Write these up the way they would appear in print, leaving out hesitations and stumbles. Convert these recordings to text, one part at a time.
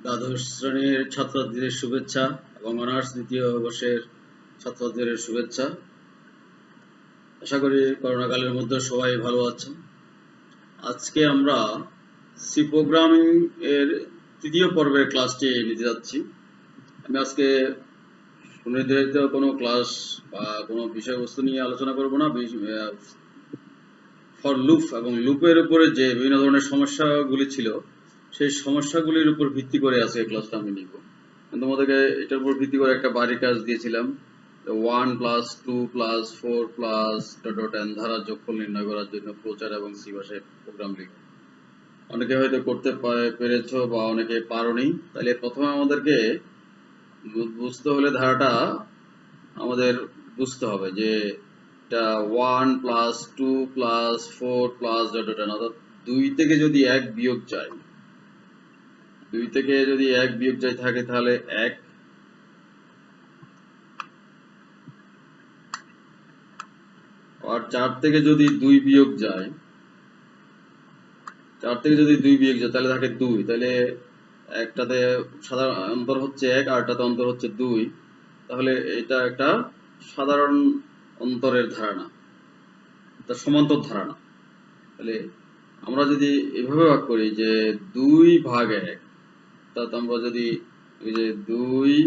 দ্বাদশ শ্রেণীর ছাত্রছাত্রীদের শুভেচ্ছা এবং অনার্স দ্বিতীয় বর্ষের ছাত্রছাত্রীদের শুভেচ্ছা। আশা করি করোনাকালের মধ্যে সবাই ভালো আছেন। আজকে আমরা সি প্রোগ্রামিং এর তৃতীয় পর্বের ক্লাসটি নিতে যাচ্ছি। আমি আজকে সুনির্ধারিত কোনো ক্লাস বা কোনো বিষয়বস্তু নিয়ে আলোচনা করব না। ফর লুপ এবং লুপের উপরে যে বিভিন্ন ধরনের সমস্যাগুলি ছিল সেই সমস্যাগুলির উপর ভিত্তি করে আজকে ক্লাসটা আমি নিব। তোমাদেরকে এটার উপর ভিত্তি করে একটা বাড়ির কাজ দিয়েছিলাম, 1 + 2 + 4 + n ধারা যোগফল নির্ণয় করার জন্য ফ্লোচার্ট এবং সি ভাষায় প্রোগ্রাম লিখো। অনেকে হয়তো করতে পেরেছো বা অনেকে পারোনি। তাহলে প্রথমে আমাদেরকে বুঝতে হলে ধারাটা আমাদের বুঝতে হবে যে এটা 1 + 2 + 4 + অর্থাৎ 2 থেকে যদি 1 বিয়োগ যায়, 2 থেকে যদি 1 বিয়োগ যায় থাকে তাহলে 1, আর 4 থেকে যদি 2 বিয়োগ যায়, 4 থেকে যদি 2 বিয়োগ যায় তাহলে থাকে 2। তাহলে একটাতে সাধারণ অন্তর হচ্ছে 1 আর একটাতে অন্তর হচ্ছে 2। তাহলে এটা একটা সাধারণ অন্তরের ধারণা, এটা সমান্তর ধারণা। তাহলে আমরা যদি এভাবে ভাগ করি যে 2/1, অর্থাৎ আমরা যদি এই যে 2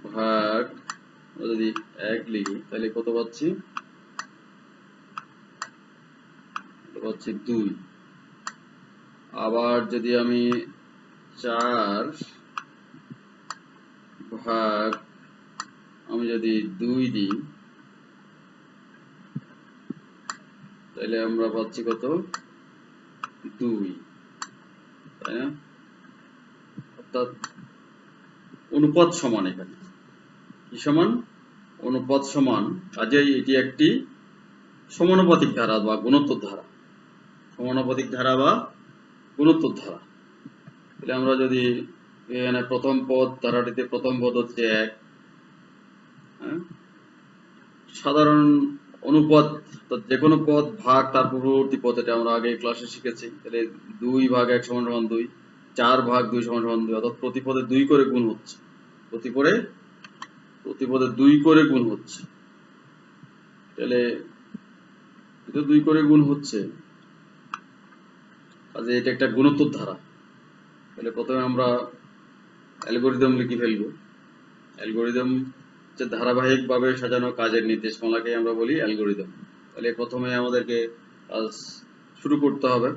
ভাগ যদি 1 লিখি তাহলে কত পাচ্ছি? পাচ্ছি 2। আবার যদি আমি 4 ভাগ আমি যদি 2 দিই তাহলে আমরা পাচ্ছি কত? 2, তাই না? অর্থাৎ অনুপাত সমান, এখানে কি সমান? অনুপাত সমান। কাজেই এটি একটি সমানুপাতিক ধারা বা গুণোত্তর ধারা, সমানুপাতিক ধারা বা গুণোত্তর ধারা। তাহলে আমরা যদি এখানে প্রথম পদ, ধারাটিতে প্রথম পদ হচ্ছে 1, সাধারণ অনুপাত, যে কোনো পদ ভাগ তার পূর্ববর্তী পদ, এটা আমরা আগে ক্লাসে শিখেছি। তাহলে 2/1 = 2, 4/2 = 2, অর্থাৎ প্রতি পদে 2 করে গুণ হচ্ছে, প্রতি পদে 2 করে গুণ হচ্ছে। তাহলে এটা 2 করে গুণ হচ্ছে, কাজে এটা একটা গুণোত্তর ধারা। তাহলে প্রথমে আমরা অ্যালগরিদম লিখে ফেলবো। অ্যালগরিদম যে ধারাবাহিকভাবে সাজানো কাজের নির্দেশমালাকে আমরা বলি অ্যালগরিদম। তাহলে প্রথমে আমাদেরকে কাজ শুরু করতে হবে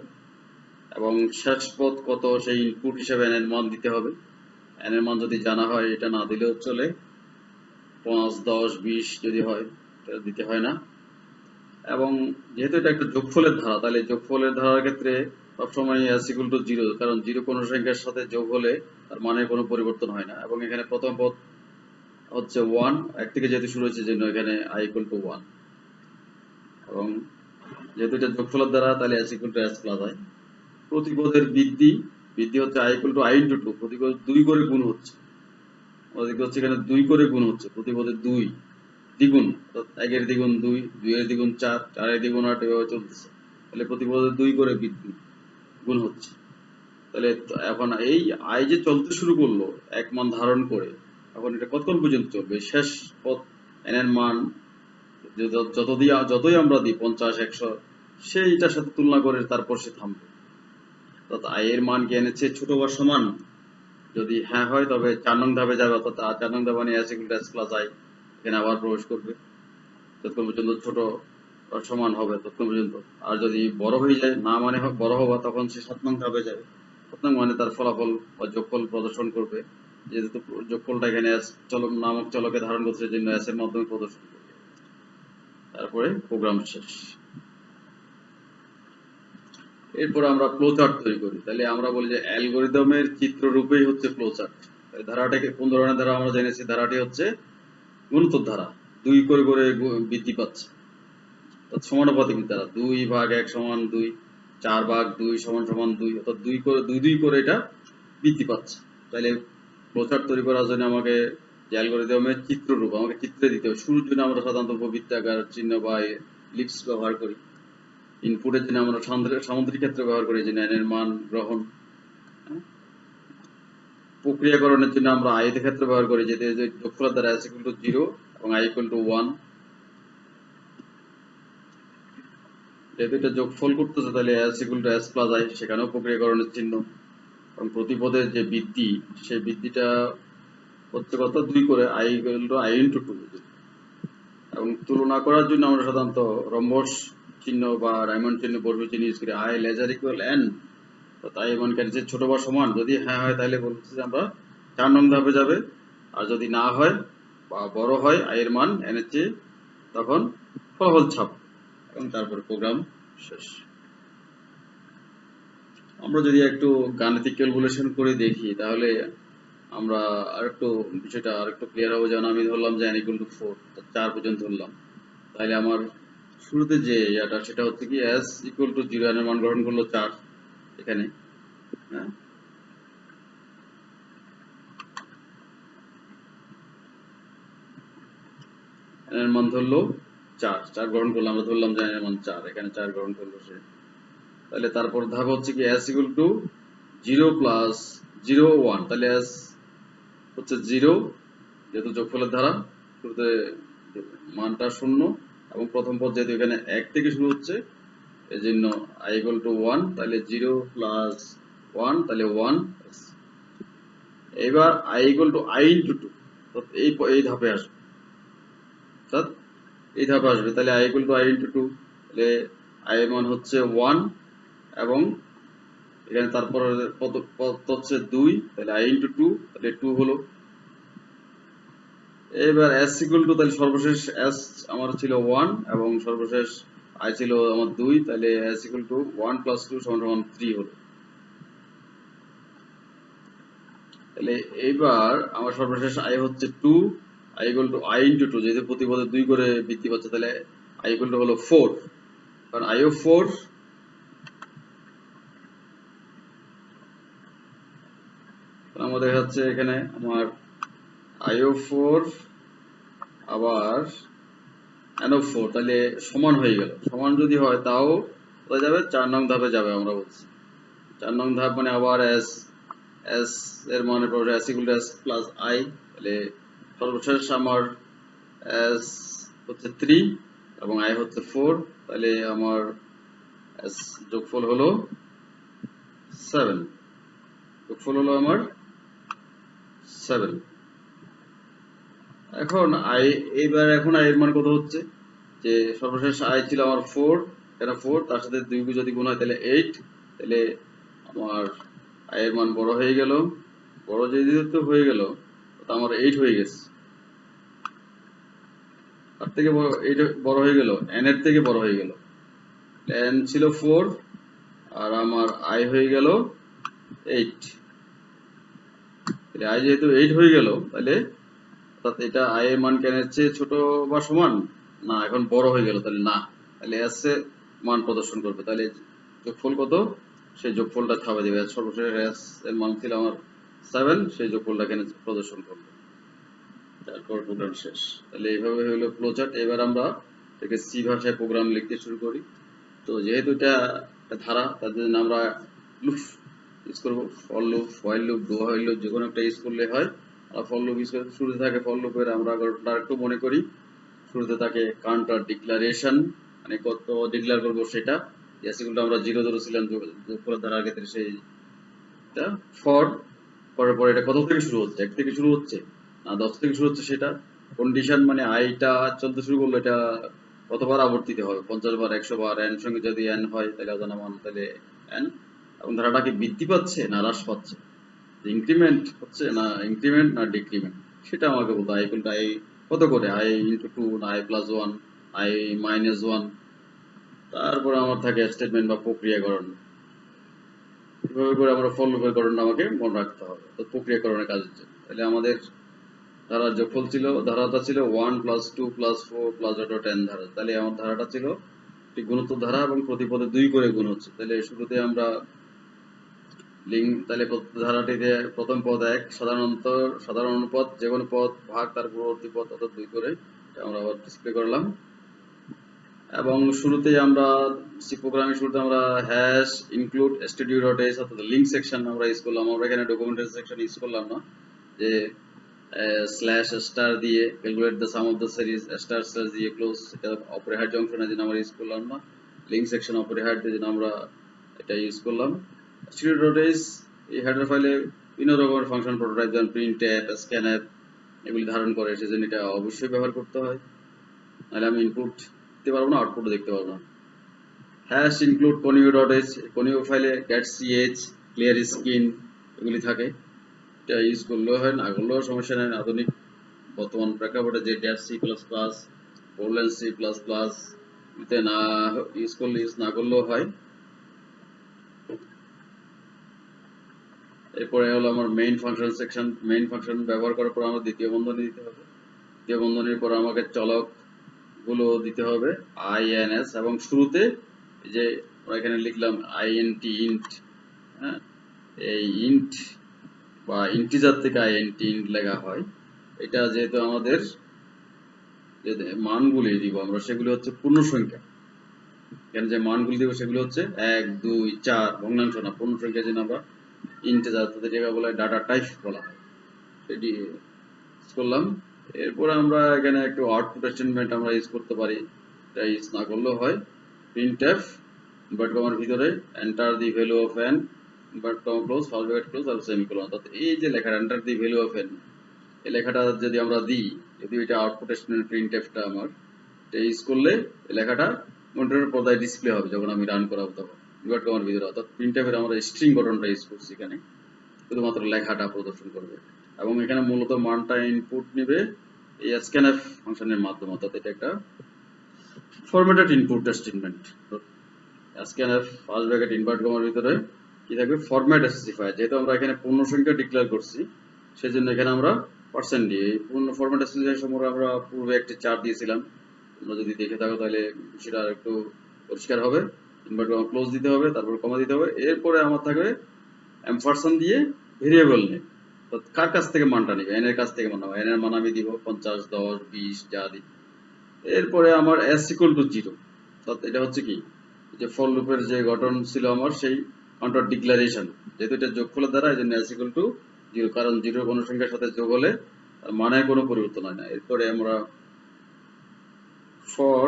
এবং শেষ পদ কত সেই ইনপুট হিসেবে n এর মান দিতে হবে। n এর মান যদি জানা হয় এটা না দিলেও চলে, 5, 10, 20 যদি হয় তাহলে দিতে হয় না। এবং যেহেতু এটা একটা যোগফলের ধারা, তাহলে যোগফলের ধারার ক্ষেত্রে সবসময় s = 0, কারণ 0 কোনো সংখ্যার সাথে যোগ হলে তার মানের কোনো পরিবর্তন হয় না। এবং এখানে প্রথম পদ হচ্ছে 1, 1 থেকে যেহেতু শুরু হচ্ছে জন্য এখানে i = 1। এবং যেহেতু এটা যোগফলের দ্বারা তাহলে s = s + i। প্রতি পদের বৃদ্ধি হচ্ছে i = i × 2, প্রতি পদে 2 করে গুণ হচ্ছে। আমাদের হচ্ছে এখানে 2 করে গুণ হচ্ছে, প্রতি পদে 2 দ্বিগুণ, অর্থাৎ 1 এর দ্বিগুণ 2, 2 এর দ্বিগুণ 4, 4 এর দ্বিগুণ 8, এভাবে চলতেছে। তাহলে প্রতি পদে 2 করে বৃদ্ধি গুণ হচ্ছে। তাহলে এখন এই i যে চলতে শুরু করলো 1 মান ধারণ করে, এখন এটা কতক্ষণ পর্যন্ত চলবে? শেষ পদ n এর মান যতই আমরা দিই 50, 100, সেইটার সাথে তুলনা করে তারপর সে থামবে। অর্থাৎ i এর মান কি n এর চেয়ে ছোট বা সমান? যদি হ্যাঁ হয় তবে 4 নং ধাপে যাবে, অর্থাৎ 4 নং ধাপ মানে s = s + i, এখানে আবার প্রবেশ করবে যতক্ষণ পর্যন্ত ছোট বা সমান হবে ততক্ষণ পর্যন্ত। আর যদি বড় হয়ে যায়, না মানে বড় হওয়া, তখন সে 7 নং ধাপে যাবে। 7 নং মানে তার ফলাফল বা যোগফল প্রদর্শন করবে, যেহেতু যোগফলটা এখানে s নামক চলকে ধারণ করছে জন্য s এর মাধ্যমে প্রদর্শন করবে। তারপরে প্রোগ্রাম শেষ। এরপর আমরা ফ্লোচার্ট তৈরি করি। তাহলে আমরা বলি যে অ্যালগরিদমের চিত্ররূপেই হচ্ছে ফ্লোচার্ট। ধারাটাকে কোন ধরনের ধারা আমরা জেনেছি? ধারাটি হচ্ছে গুণোত্তর ধারা, 2 করে করে বৃদ্ধি পাচ্ছে, সমানুপাতিক ধারা। 2/1 = 2, 4/2 = 2, অর্থাৎ 2 করে 2 করে এটা বৃদ্ধি পাচ্ছে। তাহলে ফ্লোচার্ট তৈরি করার জন্য আমাকে যে অ্যালগরিদমের চিত্ররূপ আমাকে চিত্রে দিতে হবে। শুরুর জন্য আমরা সাধারণত বৃত্তাকার চিহ্ন বা ইলিপস ব্যবহার করি। ইনপুটের জন্য আমরা সামুদ্রিক ক্ষেত্র ব্যবহার করি, যে n এর মান গ্রহণ, প্রক্রিয়াকরণের জন্য আমরা i এর ক্ষেত্রে ব্যবহার করি, যেতে যে যোগফলের দ্বারা s ইকুয়াল টু 0 এবং i ইকুয়াল টু 1। যেহেতু এটা যোগফল করতেছে তাহলে s equal to s plus i, সেখানেও প্রক্রিয়াকরণের চিহ্ন। এবং প্রতি পদের যে বৃদ্ধি, সেই বৃদ্ধিটা হচ্ছে কত 2 করে i equal to i into 2। এবং তুলনা করার জন্য আমরা সাধারণত রম্বস চিহ্ন বা ডায়মন্ড চিহ্ন, বর্গ চিহ্ন ইউজ করি। i লেজার ইকুয়াল n, তাই এমন ক্যান্সেল ছোট বা সমান, যদি হ্যাঁ হয় তাহলে বলছি যে আমরা 4 নং ধাপে যাবে, আর যদি না হয় বা বড় হয় i এর মান n এর চেয়ে, তখন ফলাফল ছাপ এবং তারপরে প্রোগ্রাম শেষ। আমরা যদি একটু গাণিতিক ক্যালকুলেশন করে দেখি তাহলে আমরা আরেকটু বিষয়টা আরেকটু ক্লিয়ার হবে। যেমন আমি ধরলাম যে n ইকুয়াল টু 4, 4 পর্যন্ত ধরলাম, তাহলে আমার শুরুতে যে ইয়াটা সেটা হচ্ছে কি s ইকুয়াল টু 0, n এর মান গ্রহণ করলো 4 এখানে, হ্যাঁ, n এর মান ধরলো 4 গ্রহণ করলাম, আমরা ধরলাম যে n এর মান 4, এখানে 4 গ্রহণ করলো সে। তাহলে তারপর ধাপ হচ্ছে কি s ইকুয়াল টু 0 প্লাস 0 1, তাহলে s হচ্ছে 0, যেহেতু যোগফলের ধারা শুরুতে মানটা 0, এবং প্রথম পদ যেহেতু এখানে 1 থেকে শুরু হচ্ছে এই জন্য i ইকুয়াল টু 1, তাহলে 0 প্লাস 1 তাহলে 1। এবার i equal to i into 2, তো এই ধাপে আসবে, অর্থাৎ এই ধাপে আসবে। তাহলে i equal to i into 2, তাহলে i এর মান হচ্ছে 1, এবং এখানে তারপর পদ হচ্ছে 2, তাহলে i ইনটু 2, তাহলে 2 হলো। এবার s ইকুয়াল টু, তাহলে সর্বশেষ s আমার ছিল 1 এবং সর্বশেষ i ছিল আমার 2, তাহলে s ইকুয়াল টু 1 প্লাস 2 সমান 3 হলো। তাহলে এইবার আমার সর্বশেষ i হচ্ছে 2, i equal to i into 2, যেহেতু প্রতি পদে 2 করে বৃদ্ধি পাচ্ছে, তাহলে i ইকুয়াল টু হলো 4, কারণ i ও 4, আমাদের হচ্ছে এখানে আমার i ও 4 আবার n ও 4, তাহলে সমান হয়ে গেল। সমান যদি হয় তাও হয়ে যাবে 4 নং ধাপে যাবে। আমরা বলছি 4 নং ধাপ মানে আবার s এর মানে পড়বে s equal to s plus i, তাহলে সর্বশেষ আমার s হচ্ছে 3 এবং i হচ্ছে 4, তাহলে আমার s যোগফল হলো 7, যোগফল হলো আমার 7। এখন এখন i এর মান কত হচ্ছে, যে সর্বশেষ i ছিল আমার 4, কেন 4, তার সাথে 2 যদি গুণ হয় তাহলে 8, তাহলে আমার i এর মান বড় হয়ে গেল। বড় যেহেতু হয়ে গেল, তো আমার 8 হয়ে গেছে। তার থেকে বড় 8 বড় হয়ে গেল, n এর থেকে বড় হয়ে গেল। n ছিল 4 আর আমার i হয়ে গেল 8, তাহলে i যেহেতু 8 হয়ে গেল, তাহলে অর্থাৎ এটা i এর মান কেন এর চেয়ে ছোট বা সমান না, এখন বড় হয়ে গেল, তাহলে না, তাহলে s এর মান প্রদর্শন করবে। তাহলে যোগফল কত, সেই যোগফলটা ছাপে দেবে। সর্বশেষ s এর মান ছিল আমার 7, সেই যোগফলটা এখানে প্রদর্শন করবে, তারপর প্রোগ্রাম শেষ। তাহলে এইভাবে হলো ফ্লোচার্ট। এবার আমরা এটাকে সি ভাষায় প্রোগ্রাম লিখতে শুরু করি। তো যেহেতু এটা ধারা, তার জন্য আমরা লুপ ইউজ করবো, for loop, while loop, do while loop, যে কোনো একটা ইউজ করলে হয়। আর ফর লুপ ইউজ করে শুরুতে থাকে ফর লুপের আমরা একটু মনে করি, শুরুতে থাকে কাউন্টার ডিক্লারেশন, মানে কত ডিক্লেয়ার করবো সেটা, যেগুলো আমরা 0 ধরেছিলাম যোগফলের ধারার ক্ষেত্রে, সেইটা ফর, পরে এটা কত থেকে শুরু হচ্ছে, 1 থেকে শুরু হচ্ছে না 10 থেকে শুরু হচ্ছে, সেটা কন্ডিশন, মানে আইটা চলতে শুরু করলো, এটা কতবার আবর্তিত হবে, 50 বার, 100 বার, n সঙ্গে যদি n হয় তাহলে অজানা মান, তাহলে n, এবং ধারাটা কি বৃদ্ধি পাচ্ছে না হ্রাস পাচ্ছে, ইনক্রিমেন্ট হচ্ছে না ইনক্রিমেন্ট না ডিক্রিমেন্ট, সেটা আমাকে বলতে হয়। কোনটা i কত করে, i ইনটু 2 না i প্লাস 1, i মাইনাস 1, তারপরে আমার থাকে স্টেটমেন্ট বা প্রক্রিয়াকরণ। এভাবে করে আমরা ফর লুপের গঠনটা আমাকে মনে রাখতে হবে, তো প্রক্রিয়াকরণের কাজের জন্য। তাহলে আমাদের ধারার যোগফল ছিল, ধারাটা ছিল 1 প্লাস 2 প্লাস 4 প্লাস 10 ধারা, তাহলে আমার ধারাটা ছিল একটি গুণোত্তর ধারা এবং প্রতি পদে 2 করে গুণ হচ্ছে। তাহলে শুরুতে আমরা তাহলে ধারাটিতে প্রথম পদ 1, সাধারণ অনুপাত, যে কোনো পদ ভাগ তার পরবর্তী পদ অর্থাৎ 2 করে, এটা আমরা আবার ডিসপ্লে করলাম। এবং শুরুতেই আমরা সি প্রোগ্রামিং শুরুতে আমরা হ্যাশ ইনক্লুড std.h অর্থাৎ লিংক সেকশন আমরা ইউজ করলাম। আমরা এখানে ডকুমেন্টেশন সেকশন ইউজ করলাম না, যে স্ল্যাশ স্টার দিয়ে calculate the some of the series star slash দিয়ে ক্লোজ, এটা অপরিহার্য অংশ জন্য আমরা ইউজ করলাম না। লিংক সেকশন অপরিহার্য জন্য আমরা এটা ইউজ করলাম। std.h এই হেডার ফাইলে বিভিন্ন রকমের ফাংশন প্রোটোটাইপ যেমন প্রিন্টএফ, স্ক্যানএফ এগুলি ধারণ করে, সেজন্য এটা অবশ্যই ব্যবহার করতে হয়, নাহলে আমি ইনপুট দিতে পারবো না, আউটপুটও দেখতে পারবো না। হ্যাশ ইনক্লুড conio.h, conio ফাইলে get ch, clear skin এগুলি থাকে, এটা ইউজ করলেও হয়, না করলেও সমস্যা নেই। আধুনিক বর্তমান প্রেক্ষাপটে যে ড্যাশ সি প্লাস প্লাস, পোলেন সি প্লাস প্লাস এতে না ইউজ করলে, ইউজ না করলেও হয়। এরপরে হলো আমার main function section. Main function ব্যবহার করার পর আমার দ্বিতীয় বন্ধনী দিতে হবে। দ্বিতীয় বন্ধনীর পর আমাকে চলক গুলো দিতে হবে ins, এবং শুরুতে যে আমরা এখানে লিখলাম int int, হ্যাঁ, এই ইন্ট বা ইন্টিজার থেকে int লেখা হয়। এটা যেহেতু আমাদের যে মানগুলি দিব আমরা সেগুলি হচ্ছে পূর্ণ সংখ্যা, এখানে যে মানগুলি দিব সেগুলো হচ্ছে 1 2 4 ভগ্নাংশ না, পূর্ণ সংখ্যা যেন আমরা ইন্টিজার, তাদের যেটা বলা হয় ডাটা টাইপ বলা হয়, এটি ইউজ করলাম। এরপরে আমরা এখানে একটু আউটপুট স্টেটমেন্ট আমরা ইউজ করতে পারি, এটা ইউজ না করলেও হয়। printf ইনভার্ট কমার ভিতরে enter the value of n, invert comma close, first bracket close আর সেমিকোলন, অর্থাৎ এই যে লেখাটা enter the value of n, এই লেখাটা যদি আমরা দিই, যদি এটা আউটপুট স্টেটমেন্ট printf-টা আমার এটা ইউজ করলে এই লেখাটা মনিটরের পর্দায় ডিসপ্লে হবে যখন আমি রান করাবো তখন, ইনভার্ট কমার ভিতরে। অর্থাৎ printf-এর আমরা স্ট্রিং গঠনটা ইউজ করছি, এখানে শুধুমাত্র লেখাটা প্রদর্শন করবে, এবং এখানে মূলত মানটা ইনপুট নিবে এই scanf ফাংশনের মাধ্যমে, অর্থাৎ এটা একটা formatted input statement. scanf first bracket invert কমার ভিতরে কি থাকবে, ফরম্যাট স্পেসিফায়ার, যেহেতু আমরা এখানে পূর্ণ সংখ্যা ডিক্লেয়ার করছি সেজন্য এখানে আমরা পার্সেন্ট দিয়ে এই পূর্ণ ফরম্যাট স্পেসিফায়ার সম্পর্কে আমরা পূর্বে একটি চার্ট দিয়েছিলাম, তোমরা যদি দেখে থাকো তাহলে সেটা একটু পরিষ্কার হবে। ইনভার্ট কমা ক্লোজ দিতে হবে, তারপর কমা দিতে হবে, এরপরে আমার থাকবে এম্পারসন দিয়ে ভেরিয়েবল নেম, তো কার কাছ থেকে মানটা নিবে, n এর কাছ থেকে মান নেবে, n এর মান আমি দিব 50 10 20 যা দিই। এরপরে আমার s equal to 0, অর্থাৎ এটা হচ্ছে কি, যে ফর লুপের যে গঠন ছিল আমার সেই কাউন্টার ডিক্লারেশন, যেহেতু এটা যোগফলের দ্বারা এজন্য s equal to 0, কারণ 0 কোনো সংখ্যার সাথে যোগ হলে তার মানের কোনো পরিবর্তন হয় না। এরপরে আমরা ফর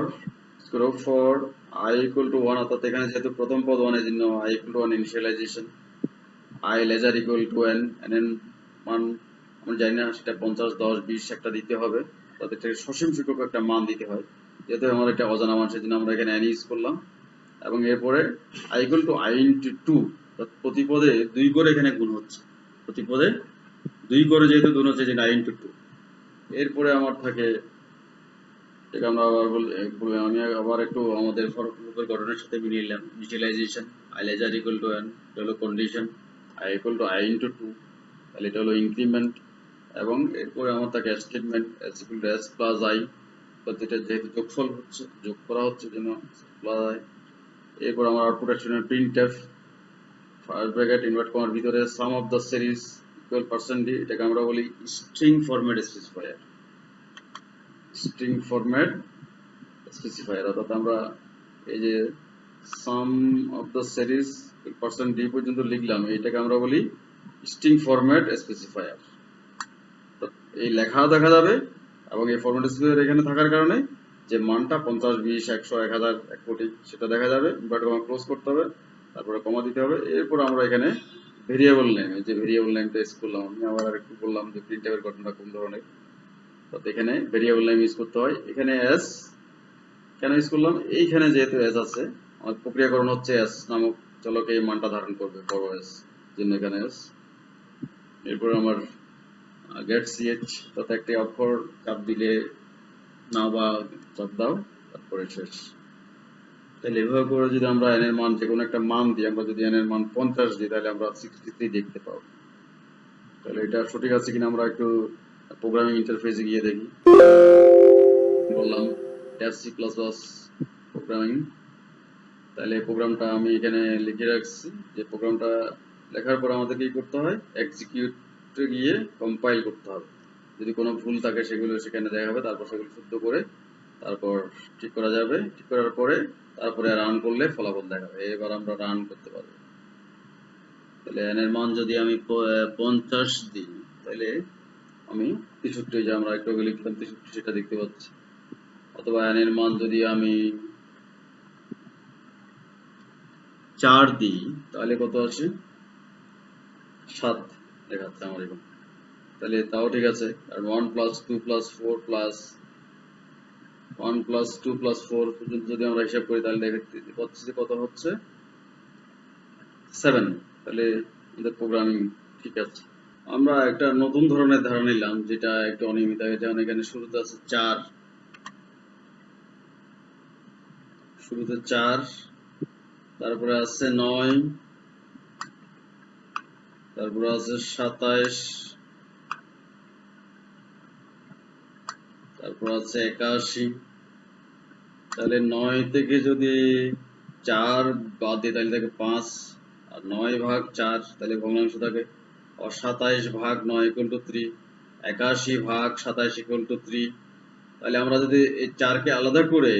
i equal to 1, অর্থাৎ এখানে যেহেতু প্রথম পদ 1 এর জন্য i equal to 1 initialisation, i lesser equal to n, n মান আমরা জানি না, সেটা 50 10 20 একটা দিতে হবে, তাদের থেকে সসীম সংখ্যক একটা মান দিতে হয়, যেহেতু আমার এটা অজানা মান সেজন্য আমরা এখানে n ইউজ করলাম। এবং এরপরে i equal to i into 2, অর্থাৎ প্রতি পদে 2 করে এখানে গুণ হচ্ছে, প্রতি পদে 2 করে যেহেতু গুণ হচ্ছে যে i ইনটু 2। এরপরে আমার থাকে, এটা আমরা আবার আমি আবার একটু আমাদের ফর লুপের গঠনের সাথে মিলিয়ে নিলাম, initialisation i lesser equal to n, এটা হলো condition, i equal to i into 2, তাহলে এটা হলো ইনক্রিমেন্ট, এবং এরপরে আমার থাকে statement s equal to s plus i, প্রতিটা যেহেতু যোগফল হচ্ছে, যোগ করা হচ্ছে জন্য প্লাস i। এরপর আমার output statement printf first bracket invert কমার ভিতরে sum of the series equal %d, এটাকে আমরা বলি string format specifier, string format specifier, অর্থাৎ আমরা এই যে sum of the series %d পর্যন্ত লিখলাম, এটাকে আমরা বলি স্ট্রিং ফরম্যাট স্পেসিফায়ার। এই লেখা দেখা যাবে এবং এই ফরম্যাট স্পেসিফায়ার এখানে থাকার কারণে যে মানটা 50 20 100 1000 1 কোটি সেটা দেখা যাবে। ইনভার্ট কমা ক্লোজ করতে হবে, তারপরে কমা দিতে হবে। এরপর আমরা এখানে ভেরিয়েবল নেম, এই যে ভেরিয়েবল নেমটা ইউজ করলাম, আমি আবার একটু বললাম যে প্রিন্টএফ এর ঘটনা কোন ধরনের, তো এখানে ভেরিয়েবল নেম ইউজ করতে হয়। এখানে s কেন ইউজ করলাম, এইখানে যেহেতু s আছে আমার প্রক্রিয়াকরণ হচ্ছে s নামক চলকে এই মানটা ধারণ করবে, বড় s জন্য এখানে s। এরপর আমার get ch, তাতে একটি অক্ষর চাপ দিলে না বা চাপ দাও, তারপরে শেষ। তাহলে এভাবে করে যদি আমরা n এর মান যে কোনো একটা মান দিই, আমরা যদি n এর মান 50 দিই তাহলে আমরা 63 দেখতে পাবো। তাহলে এটা সঠিক আছে কিনা আমরা একটু প্রোগ্রামিং ইন্টারফেসে গিয়ে দেখি। বললাম dash C plus plus programming, তাহলে প্রোগ্রামটা আমি এখানে লিখে রাখছি, যে প্রোগ্রামটা লেখার পর আমাদের কি করতে হয়, এক্সিকিউটে গিয়ে কম্পাইল করতে হবে, যদি কোনো ভুল থাকে সেগুলো সেখানে দেখা হবে, তারপর সেগুলো শুদ্ধ করে তারপর ঠিক করা যাবে, ঠিক করার পরে তারপরে রান করলে ফলাফল দেখাবে। এবার আমরা রান করতে পারবো। তাহলে n এর মান যদি আমি 50 দিই, তাহলে আমি 63, যে আমরা একটু আগে লিখলাম 63, সেটা দেখতে পাচ্ছি। অথবা n এর মান যদি আমি 4 দিই, তাহলে কত আসে? 7 দেখাচ্ছে আমার এখন। তাহলে তাও ঠিক আছে। আর 1 + 2 + 4 + 1 + 2 + 4 পর্যন্ত যদি আমরা হিসাব করি, তাহলে দেখতে পাচ্ছি যে কত হচ্ছে? 7। তাহলে আমাদের প্রোগ্রামিং ঠিক আছে। আমরা একটা নতুন ধরনের ধারা নিলাম, যেটা একটু অনিয়মিত। যেমন এখানে শুরুতে আছে 4, তারপরে আছে 9, তারপরে আছে 27, তারপর আছে 81। তাহলে 9 থেকে যদি 4 বাদ দিই, তাহলে থাকে 5, আর 9 ভাগ 4, তাহলে ভগ্নাংশ থাকে। আর 27 ভাগ 9 = 3, 81 ভাগ 27 = 3। তাহলে আমরা যদি এই 4 কে আলাদা করে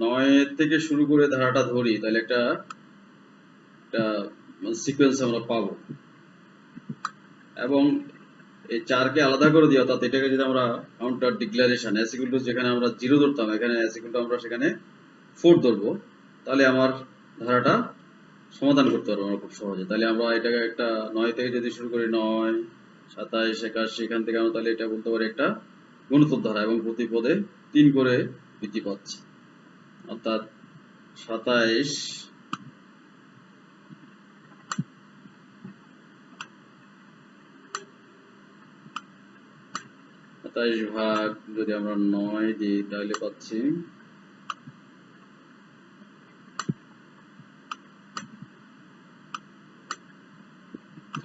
9 থেকে শুরু করে ধারাটা ধরি, তাহলে একটা সিকোয়েন্স আমরা পাবো। এবং এই 4 কে আলাদা করে দিই, অর্থাৎ এটাকে যদি আমরা কাউন্টার ডিক্লারেশন s = যেখানে আমরা 0 ধরতাম, এখানে s = আমরা সেখানে 4 ধরবো, তাহলে আমার ধারাটা সমাধান করতে পারবো আমরা খুব সহজে। তাহলে আমরা এটাকে একটা 9 থেকে যদি শুরু করি, 9, 27, 81, এখান থেকে আমরা তাহলে এটা বলতে পারি একটা গুণোত্তর ধারা, এবং প্রতি পদে 3 করে বৃদ্ধি পাচ্ছে। অর্থাৎ 27 ভাগ যদি আমরা 9 দিই, তাহলে পাচ্ছি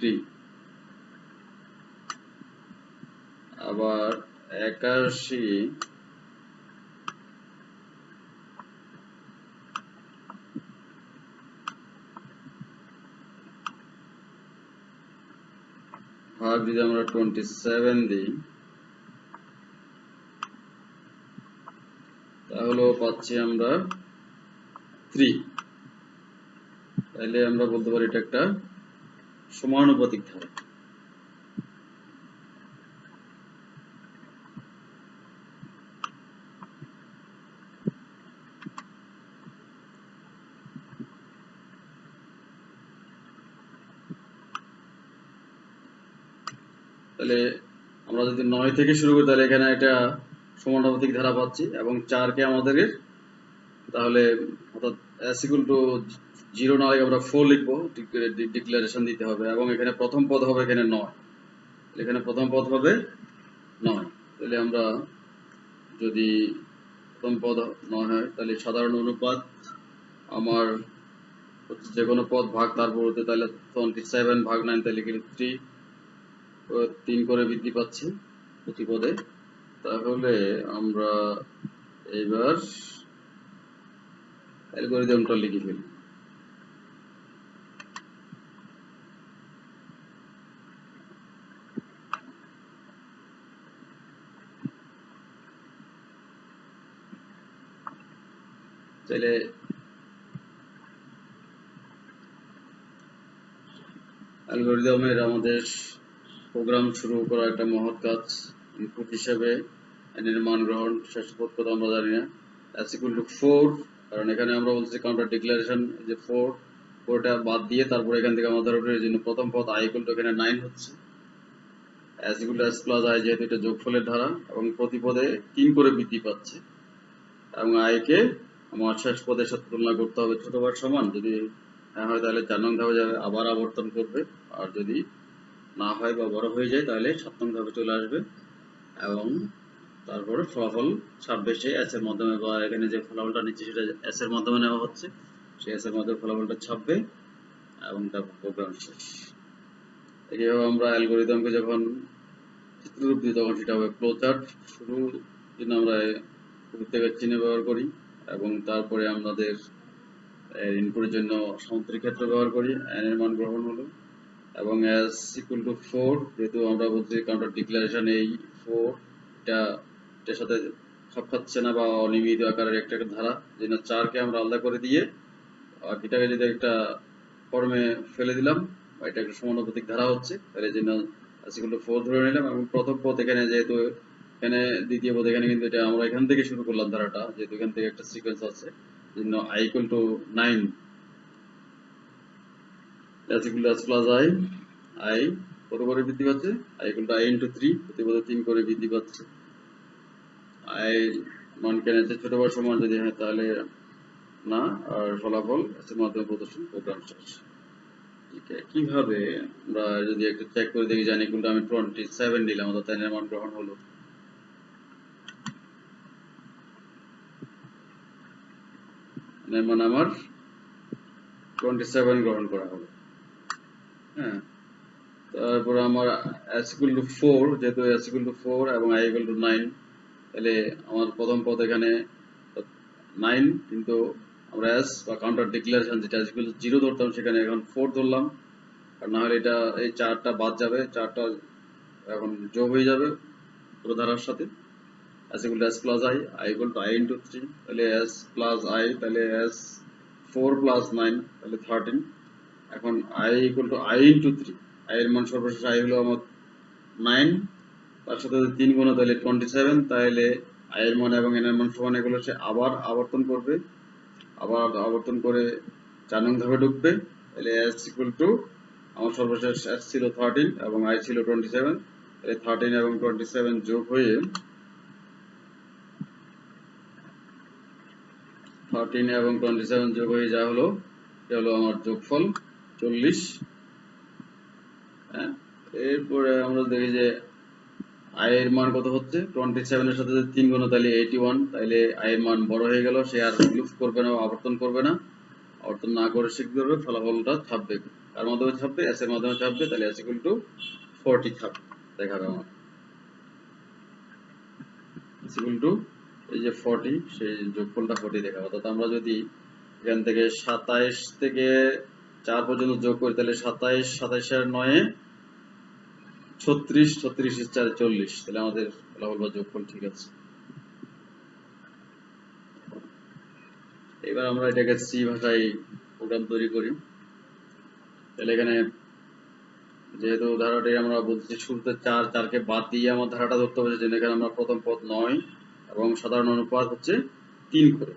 3। আবার 81 ভাগ যদি আমরা 27 দিই, তাহলে পাচ্ছি আমরা 3। তাহলে আমরা বলতে পারি এটা একটা সমানুপাতিক ধারা। তাহলে আমরা যদি 9 থেকে শুরু করি, তাহলে এখানে একটা সমানুপাতিক ধারা পাচ্ছি, এবং 4 কে আমাদের তাহলে অর্থাৎ s = 0 না হলে আমরা 4 লিখবো, ডিক্লারেশন দিতে হবে। এবং এখানে প্রথম পদ হবে এখানে 9, এখানে প্রথম পদ হবে 9। তাহলে আমরা যদি প্রথম পদ 9 হয়, তাহলে সাধারণ অনুপাত আমার যে কোনো পদ ভাগ তার পরবর্তী, তাহলে 27 ভাগ 9, তাহলে 3 করে বৃদ্ধি পাচ্ছে প্রতি পদে। তাহলে আমরা এবার অ্যালগরিদমটা লিখে ফেলি। তাহলে অ্যালগরিদমের আমাদের প্রোগ্রাম শুরু করা একটা মহৎ কাজ। ইনপুট হিসেবে n এর মান গ্রহণ, শেষ পদ কত আমরা জানি না। s = 4, কারণ এখানে আমরা বলছি কাউন্টার ডিক্লারেশন, যে 4টা বাদ দিয়ে তারপর এখান থেকে আমাদের এর জন্য প্রথম পদ i = এখানে 9 হচ্ছে। s = s + i, যেহেতু এটা যোগফলের ধারা, এবং প্রতি পদে 3 করে বৃদ্ধি পাচ্ছে, এবং i কে আমার শেষ পদের সাথে তুলনা করতে হবে ছোট বা সমান। যদি হ্যাঁ হয়, তাহলে 4 নং ধাপে যাবে, আবার আবর্তন করবে। আর যদি না হয় বা বড় হয়ে যায়, তাহলে 7 নং ধাপে চলে আসবে, এবং তারপরে ফলাফল ছাপবে সে s এর মাধ্যমে, বা এখানে যে ফলাফলটা নিচ্ছে সেটা s এর মাধ্যমে নেওয়া হচ্ছে, সেই s এর মাধ্যমে ফলাফলটা ছাপবে, এবং তারপর প্রোগ্রাম শেষ। এইভাবে আমরা অ্যালগরিদমকে যখন চিত্ররূপ দিই, তখন সেটা হবে ফ্লোচার্ট। শুরুর জন্য আমরা শুরু থেকে চিহ্ন ব্যবহার করি, এবং তারপরে আমাদের ইনপুটের জন্য সমান্তরিক ক্ষেত্র ব্যবহার করি। n এর মান গ্রহণ হলো, এবং s = 4, যেহেতু আমরা বলছি কাউন্টার ডিক্লারেশন এই 4, এটার সাথে খাপ খাচ্ছে না বা অনিয়মিত আকারের একটা ধারা, যেন 4 কে আমরা আলাদা করে দিয়ে বাকিটাকে যদি একটা ফর্মে ফেলে দিলাম, বা এটা একটা সমানুপাতিক ধারা হচ্ছে, তাহলে যেন ইকুয়াল টু 4 ধরে নিলাম, এবং প্রথম পদ এখানে যেহেতু এখানে দ্বিতীয় পদ এখানে, কিন্তু এটা আমরা এখান থেকে শুরু করলাম ধারাটা, যেহেতু এখান থেকে একটা সিকোয়েন্স আছে, জন্য i equal two 9 s equal to s plus i কত করে বৃদ্ধি পাচ্ছে, i equal to i into 3, প্রতি পদে 3 করে বৃদ্ধি পাচ্ছে। i মান কেন ছোট বড় সমান যদি হয় তাহলে না, আর ফলাফল এর মাধ্যমে প্রদর্শন, প্রোগ্রাম শেষ। ঠিক আছে, কিভাবে আমরা যদি একটু চেক করে দেখি, জানি কিন্তু আমি 27 দিলাম, অর্থাৎ n এর মান গ্রহণ হলো। n এর মান আমার 27 গ্রহণ করা হলো। হ্যাঁ, তারপরে আমার s ইকুয়াল টু 4, যেহেতু s ইকুয়াল টু 4 এবং i ইকুয়াল টু 9, তাহলে আমার প্রথম পদ এখানে 9, কিন্তু আমরা s বা কাউন্টার ডিক্লারেশন যেটা s ইকুয়াল টু 0 ধরতাম, সেখানে এখন 4 ধরলাম, আর না হলে এটা এই 4টা বাদ যাবে, 4টা এখন যোগ হয়ে যাবে পুরো ধারার সাথে। s equal to s plus i equal to i into 3, তাহলে s plus i, তাহলে s 4 plus 9, তাহলে 13। এখন i equal to i into 3, i এর মান সর্বশেষ i হলো আমার 9, তার সাথে 3 গুণ তাহলে 27, তাহলে i এর মান এবং n এর মান সমান, এগুলো সে আবার আবর্তন করবে, আবার আবর্তন করে 4 নং ধাপে ঢুকবে। তাহলে s equal to আমার সর্বশেষ s ছিল 13 এবং i ছিল 27, তাহলে 13 এবং 27 যোগ হয়ে 13 এবং 27 যোগ হয়ে যা হলো, এটা হলো আমার যোগফল 40। হ্যাঁ, এরপরে আমরা দেখি যে i এর মান কত হচ্ছে, 27 এর সাথে 3 গুণ তাহলে 81, তাহলে i এর মান বড় হয়ে গেল, সে আর লুপ করবে না, আবর্তন করবে না, আবর্তন না করে সে কি করবে, ফলাফলটা ছাপবে, কার মাধ্যমে ছাপবে, s এর মাধ্যমে ছাপবে, তাহলে s equal to 40 ছাপবে, দেখাবে আমার s equal to এই যে 40, সেই যোগফলটা 40 দেখাবে। অর্থাৎ আমরা যদি এখান থেকে 27 থেকে 4 পর্যন্ত যোগ করি, তাহলে 27, 27 এর 9 36, 36 এর 4 40, তাহলে আমাদের ফলাফল বা যোগফল ঠিক আছে। এবার আমরা এটাকে সি ভাষায় প্রোগ্রাম তৈরি করি। তাহলে এখানে যেহেতু ধারাটি আমরা বলছি শুরুতে 4 কে বাদ দিয়ে আমার ধারাটা ধরতে হবে, যেখানে এখানে আমরা প্রথম পদ 9 এবং সাধারণ অনুপাত হচ্ছে 3 করে,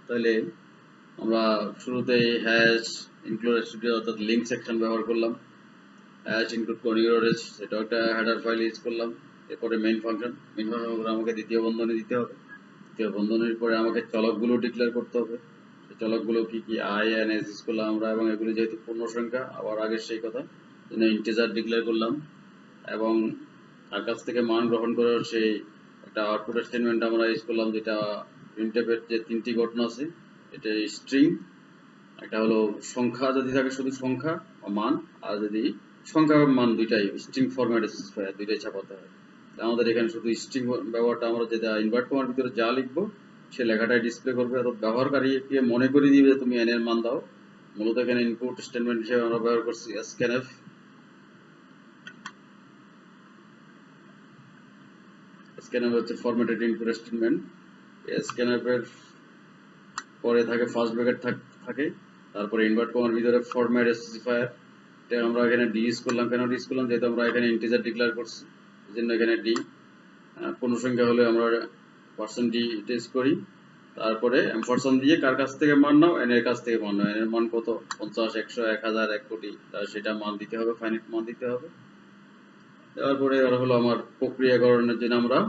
তাহলে আমরা শুরুতেই হ্যাশ ইনক্লুড স্টুডিও অর্থাৎ লিঙ্ক সেকশন ব্যবহার করলাম, হ্যাশ ইনক্লুড কনফিগারেজ, সেটাও একটা হেডার ফাইল ইউজ করলাম। এরপরে মেইন ফাংশন আমাকে দ্বিতীয় বন্ধনী দিতে হবে, দ্বিতীয় বন্ধনীর পরে আমাকে চলকগুলো ডিক্লেয়ার করতে হবে। সেই চলকগুলো কি কি, i and s ইউজ করলাম আমরা, এবং এগুলো যেহেতু পূর্ণ সংখ্যা, আবার আগের সেই কথা, জন্য ইন্টিজার ডিক্লেয়ার করলাম, এবং তার কাছ থেকে মান গ্রহণ করে সেই একটা আউটপুট স্টেটমেন্ট আমরা ইউজ করলাম, যেটা প্রিন্টএফের যে 3টি ঘটনা আছে, এটা স্ট্রিং, একটা হলো সংখ্যা যদি থাকে শুধু সংখ্যা বা মান, আর যদি সংখ্যা এবং মান দুইটাই স্ট্রিং ফরম্যাটে স্পেসিফায়ার দুইটাই ছাপাতে হয়। আমাদের এখানে শুধু স্ট্রিং ব্যবহারটা, আমরা যেটা ইনভার্ট কমার ভিতরে যা লিখবো সে লেখাটাই ডিসপ্লে করবে, অর্থাৎ ব্যবহারকারীকে মনে করে দিবে তুমি n এর মান দাও। মূলত এখানে ইনপুট স্টেটমেন্ট হিসেবে আমরা ব্যবহার করছি scanf। scanf হচ্ছে ফরম্যাটেড ইনপুট স্টেটমেন্ট। scanf এর পরে থাকে ফার্স্ট ব্র্যাকেট থাকে, তারপরে ইনভার্ট কমার ভিতরে ফরম্যাট স্পেসিফায়ার, এটা আমরা এখানে ডি ইউজ করলাম। কেন ডি ইউজ করলাম, যেহেতু আমরা এখানে ইন্টিজার ডিক্লেয়ার করছি, এজন্য এখানে ডি। পূর্ণ সংখ্যা হলে আমরা % ডি টেস্ট করি, তারপরে এম্পারসেন্ট দিয়ে কার কাছ থেকে মান নাও, n এর কাছ থেকে মান নাও, n এর মান কত, 50, 100, 1000, 1 কোটি, সেটা মান দিতে হবে, ফাইনাইট মান দিতে হবে। তারপরে আর হলো আমার প্রক্রিয়াকরণের জন্য আমরা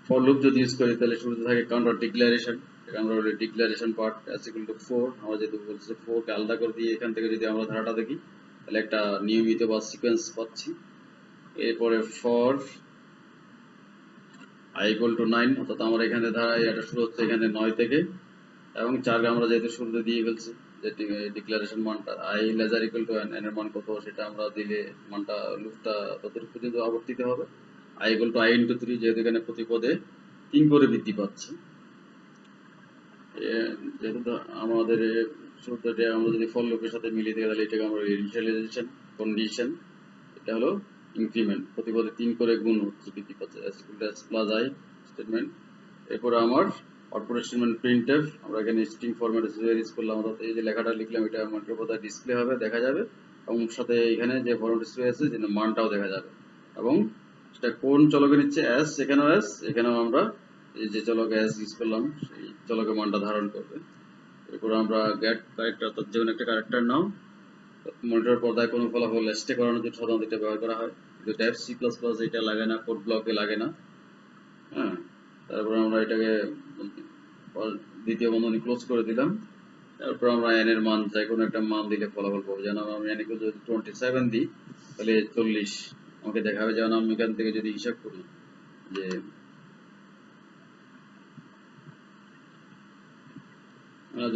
ফর লুপ যদি ইউজ করি, তাহলে শুরুতে থাকে কাউন্টার ডিক্লারেশন, আমরা declaration part s equal to 4, আমরা যেহেতু বলছি 4 কে আলাদা করে দিয়ে এখান থেকে যদি আমরা ধারাটা দেখি, তাহলে একটা নিয়মিত বা সিকোয়েন্স পাচ্ছি। এরপরে ফর i equal to 9, অর্থাৎ আমরা এখানে ধারা এটা শুরু হচ্ছে এখানে 9 থেকে, এবং 4 আমরা যেহেতু শুরুতে দিয়ে ফেলছি, যে ডিক্লারেশন মানটা i lesser equal to n, এর মান কত সেটা আমরা দিলে মানটা লুপটা ততটুকু পর্যন্ত আবর্তিত হবে। i equal to i into 3, যেহেতু এখানে প্রতি পদে 3 করে বৃদ্ধি পাচ্ছে, যেহেতু আমাদের শুরুতে আমরা যদি ফর লুপের সাথে মিলিয়ে দিই, তাহলে এটাকে আমরা ইনিশিয়ালাইজেশন কন্ডিশন, এটা হলো ইনক্রিমেন্ট, প্রতি পদে 3 করে গুণ হচ্ছে বৃদ্ধি পাচ্ছে, s equal to s plus i statement. এরপরে আমার আউটপুট স্টেটমেন্ট প্রিন্টএফ, আমরা এখানে স্ট্রিং ফরম্যাটে ইউজ করলাম, অর্থাৎ এই যে লেখাটা লিখলাম এটা মনিটর পর্দায় ডিসপ্লে হবে, দেখা যাবে, এবং সাথে এখানে যে ফরম্যাট ডিসপ্লে আছে যে মানটাও দেখা যাবে, এবং সেটা কোন চলকে নিচ্ছে এস, এখানেও এস, এখানেও আমরা এই যে চলকে এস ইউজ করলাম সেই চলকে মানটা ধারণ করবে। এরপর আমরা গেট ক্যারেক্টার, অর্থাৎ যে কোনো একটা ক্যারেক্টার নাও, মনিটর পর্দায় কোনো ফলাফল স্টে করানোর জন্য সাধারণত এটা ব্যবহার করা হয়, কিন্তু টাইপ সি প্লাস প্লাস এটা লাগে না, কোড ব্লকে লাগে না। হ্যাঁ, তারপর আমরা এটাকে দ্বিতীয় বন্ধনী ক্লোজ করে দিলাম। তারপর আমরা n এর মান যে কোনো একটা মান দিলে ফলাফল পাবো, যেন আমি n equal যদি 27 দিই তাহলে 40 আমাকে দেখাবে। যেমন আমি এখান থেকে যদি হিসাব করি যে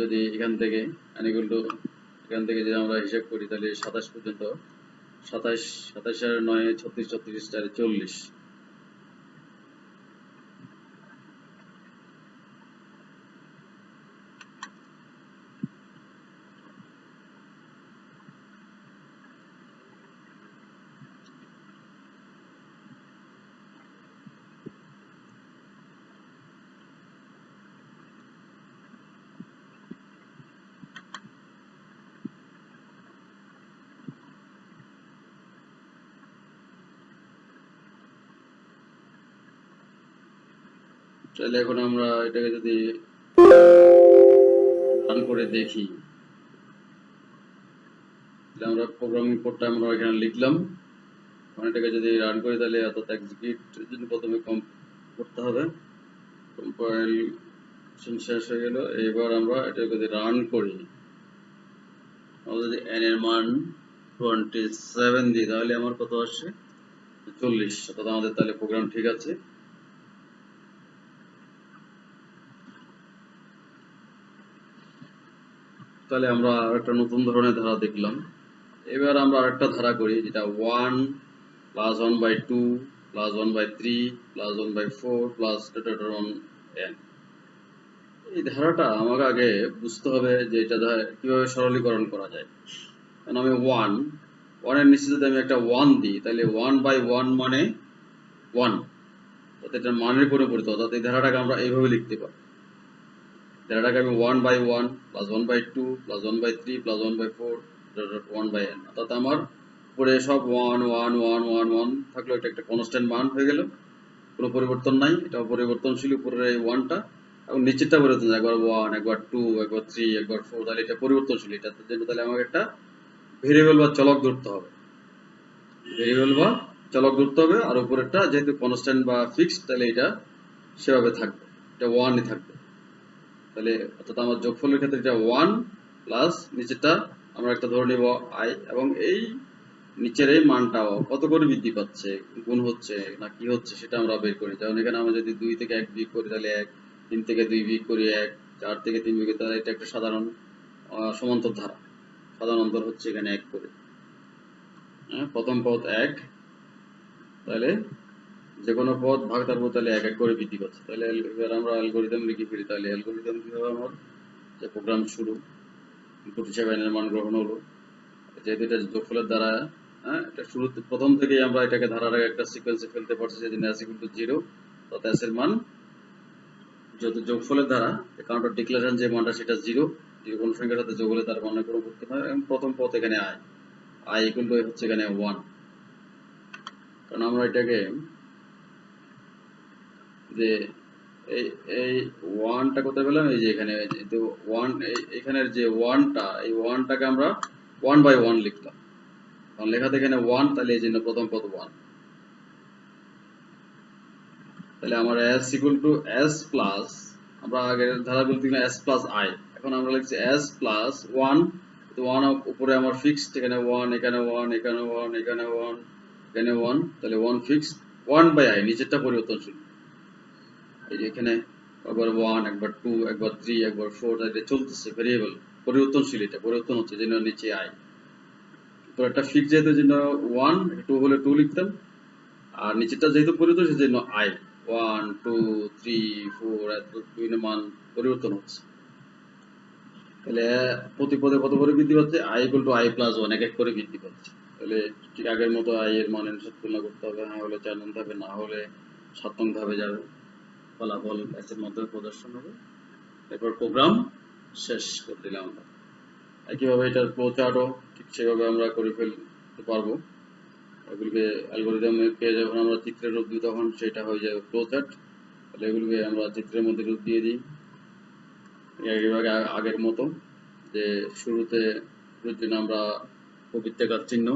যদি এখান থেকে n equal to এখান থেকে যদি আমরা হিসাব করি তাহলে 27 পর্যন্ত, 27 27 আর 9 36 36 4 40, তাহলে এখন আমরা এটাকে যদি রান করে দেখি, তাহলে আমরা প্রোগ্রামিং কোডটা আমরা এখানে লিখলাম, এটাকে যদি রান করি তাহলে অর্থাৎ এক্সিকিউট জন্য প্রথমে করতে হবে, কম্পাইলেশন শেষ হয়ে গেল। এবার আমরা এটাকে যদি রান করি, আমরা যদি n এর মান 27 দিই তাহলে আমার কত আসছে 40, অর্থাৎ আমাদের তাহলে প্রোগ্রাম ঠিক আছে। তাহলে আমরা আরেকটা নতুন ধরনের ধারা দেখলাম। এবার আমরা আরেকটা ধারা করি যেটা 1 plus 1/2 plus 1/3 plus 1/4 plus 1n। এই ধারাটা আমাকে আগে বুঝতে হবে যে এটা কিভাবে সরলীকরণ করা যায়। কারণ আমি 1 এর নিচে যদি আমি একটা 1 দিই তাহলে 1/1 মানে 1, অর্থাৎ এটার মানের পরিবর্তিত, অর্থাৎ এই ধারাটাকে আমরা এইভাবে লিখতে পারি। ধারাটাকে আমি 1/1 প্লাস 1/2 প্লাস 1/3 প্লাস 1/4 1/n, অর্থাৎ আমার উপরে সব 1 1 1 1 1 থাকলো, এটা একটা কনস্ট্যান্ট মান হয়ে গেল, কোনো পরিবর্তন নাই, এটা পরিবর্তনশীল উপরের এই 1টা, এবং নিচেরটা পরিবর্তন, একবার 1 একবার 2 একবার 3 একবার 4, তাহলে এটা পরিবর্তনশীল। এটার জন্য তাহলে আমাকে একটা ভেরিয়েবল বা চলক ধরতে হবে, ভেরিয়েবল বা চলক ধরতে হবে, আর উপরেরটা যেহেতু কনস্ট্যান্ট বা ফিক্সড তাহলে এটা সেভাবে থাকবে, এটা 1ই থাকবে। তাহলে অর্থাৎ আমার যোগফলের ক্ষেত্রে এটা 1 প্লাস নিচেরটা আমরা একটা ধরে নেব i, এবং এই নিচের এই মানটাও কত করে বৃদ্ধি পাচ্ছে, গুণ হচ্ছে না কি হচ্ছে সেটা আমরা বের করি। যেমন এখানে আমরা যদি 2 থেকে 1 বিয়োগ করি তাহলে 1, 3 থেকে 2 বিয়োগ করি 1, 4 থেকে 3 বিয়োগ করি তাহলে এটা একটা সাধারণ সমান্তর ধারা, সাধারণ অন্তর হচ্ছে এখানে 1 করে। প্রথম পদ 1, তাহলে যে কোনো পদ ভাগ তার উপর তাহলে 1 1 করে বৃদ্ধি পাচ্ছে। তাহলে এবার আমরা অ্যালগরিদম লিখে ফেলি। তাহলে অ্যালগরিদম কিভাবে আমার যে প্রোগ্রাম শুরু, ইনপুট হিসেবে n এর মান গ্রহণ হলো, যেহেতু এটা যোগফলের দ্বারা, এটা শুরুতে প্রথম থেকেই আমরা এটাকে ধারার একটা সিকোয়েন্সে ফেলতে পারছি, যেদিন s equal to 0, অর্থাৎ s এর মান যেহেতু যোগফলের দ্বারা কাউন্টার ডিক্লারেশন যে মানটা সেটা 0, যে কোনো সংখ্যার সাথে যোগ হলে তার মানে কোনো করতে হয়, এবং প্রথম পদ এখানে i equal to হচ্ছে এখানে 1, কারণ আমরা এটাকে যে এই 1টা কোথায় পেলাম, এই যে এখানে, যে 1 এখানের যে 1টা, এই 1টাকে আমরা 1/1 লিখলাম, কারণ লেখাতে এখানে 1, তাহলে এই জন্য প্রথম পদ 1। তাহলে আমার s equal to s plus, আমরা আগের ধারাগুলো লিখলাম s প্লাস i, এখন আমরা লিখছি s প্লাস 1, তো 1 উপরে আমার ফিক্সড, এখানে 1 এখানে 1 এখানে 1 এখানে 1 এখানে 1, তাহলে 1 ফিক্সড, 1/i নিচেরটা পরিবর্তনশীল, এই যে এখানে একবার 1 একবার 2 একবার 3 একবার 4, এটা চলতেছে ভেরিয়েবল, পরিবর্তনশীল, এটা পরিবর্তন হচ্ছে, যেন নিচে i, তো একটা ফিক্স যেহেতু জন্য 1, 2 হলে 2 লিখতাম, আর নিচেরটা যেহেতু পরিবর্তন সেজন্য i 1 2 3 4 এত বিভিন্ন মান পরিবর্তন হচ্ছে। তাহলে প্রতি পদে কত করে বৃদ্ধি পাচ্ছে, i equal to i plus 1, এক এক করে বৃদ্ধি পাচ্ছে। তাহলে ঠিক আগের মতো i এর মানের সাথে তুলনা করতে হবে, হ্যাঁ হলে 4 নং ধাপে, না হলে 7 নং ধাপে যাবে। ফলাফল s এর মাধ্যমে প্রদর্শন হবে। এরপর প্রোগ্রাম শেষ করে দিলাম আমরা। একইভাবে এটার ফ্লো চার্টও ঠিক সেভাবে আমরা করে ফেলতে পারবো। এগুলিকে অ্যালগরিদমকে যখন আমরা চিত্রের রূপ দিই তখন সেটা হয়ে যাবে ফ্লো চার্ট। তাহলে এগুলিকে আমরা চিত্রের মধ্যে রূপ দিয়ে দিই একইভাবে আগের মতো, যে শুরুর জন্য আমরা প্রবৃত্তাকার চিহ্ন,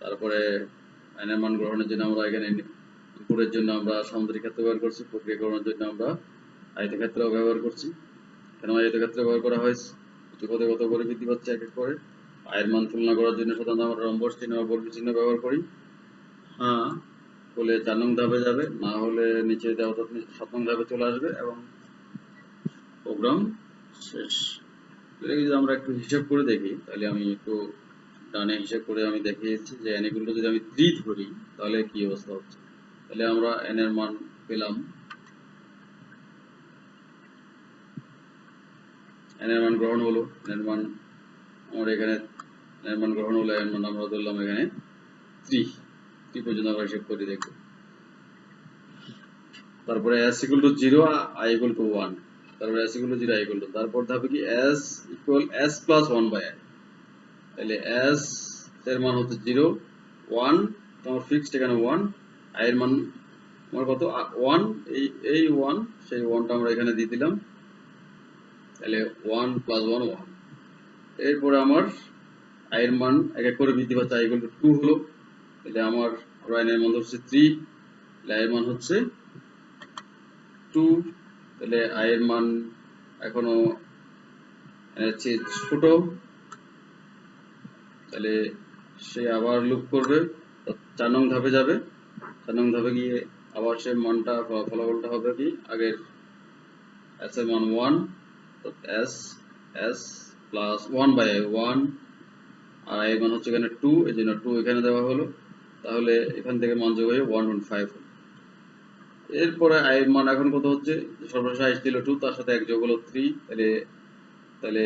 তারপরে এর মান গ্রহণের জন্য আমরা এখানে ইনপুটের জন্য আমরা সামুদ্রিক ক্ষেত্র ব্যবহার করছি, প্রক্রিয়াকরণের জন্য আমরা আয়তক্ষেত্র ব্যবহার করছি। কেন আয়তক্ষেত্র ব্যবহার করা হয়েছে, পদে কত করে বৃদ্ধি পাচ্ছে এক এক করে। আয়ের মান তুলনা করার জন্য সাধারণত আমরা রম্বস চিহ্ন বা বর্গ চিহ্ন ব্যবহার করি। হ্যাঁ হলে 4 নং ধাপে যাবে, না হলে নিচে দেওয়া 7 নং ধাপে চলে আসবে এবং প্রোগ্রাম শেষ। যদি আমরা একটু হিসাব করে দেখি, তাহলে আমি একটু ডানে হিসাব করে আমি দেখিয়েছি যে n এগুলো যদি আমি 3 ধরি তাহলে কি অবস্থা হচ্ছে। তাহলে আমরা n এর মান পেলাম, n এর মান গ্রহণ হলো, n এর মান আমরা এখানে n এর মান গ্রহণ হলো, n এর মান আমরা ধরলাম এখানে 3 পর্যন্ত আমরা হিসাব করে দেখব। তারপরে s equal to 0 i equal to 1, তারপরে s equal to 0 i equal to, তারপর ধাপে কি s equal s plus 1 by i। তাহলে s এর মান হচ্ছে 0, 1 তোমার ফিক্সড এখানে 1, i এর মান আমার কত 1, এই 1 সেই 1টা আমরা এখানে দিয়ে দিলাম। তাহলে 1 plus 1 1। এরপরে আমার i এর মান এক এক করে বৃদ্ধি পাচ্ছে, i equal to 2 হলো। তাহলে আমার n এর মান হচ্ছে 3, তাহলে i এর মান হচ্ছে 2। তাহলে i এর মান এখনো চেয়ে ছোট, তাহলে সে আবার লুপ করবে, 4 নং ধাপে যাবে। 4 নং ধাপে গিয়ে আবার সে মানটা ফলাফলটা হবে কি আগের s এর মান 1, তো s প্লাস 1 বাই 1, আর i এর মান হচ্ছে এখানে 2, এই জন্য 2 এখানে দেওয়া হলো। তাহলে এখান থেকে মান যোগ হয়ে 1.5 হলো। এরপরে i এর মান এখন কত হচ্ছে, সর্বশেষ i ছিল 2, তার সাথে 1 যোগ হলো 3, তাহলে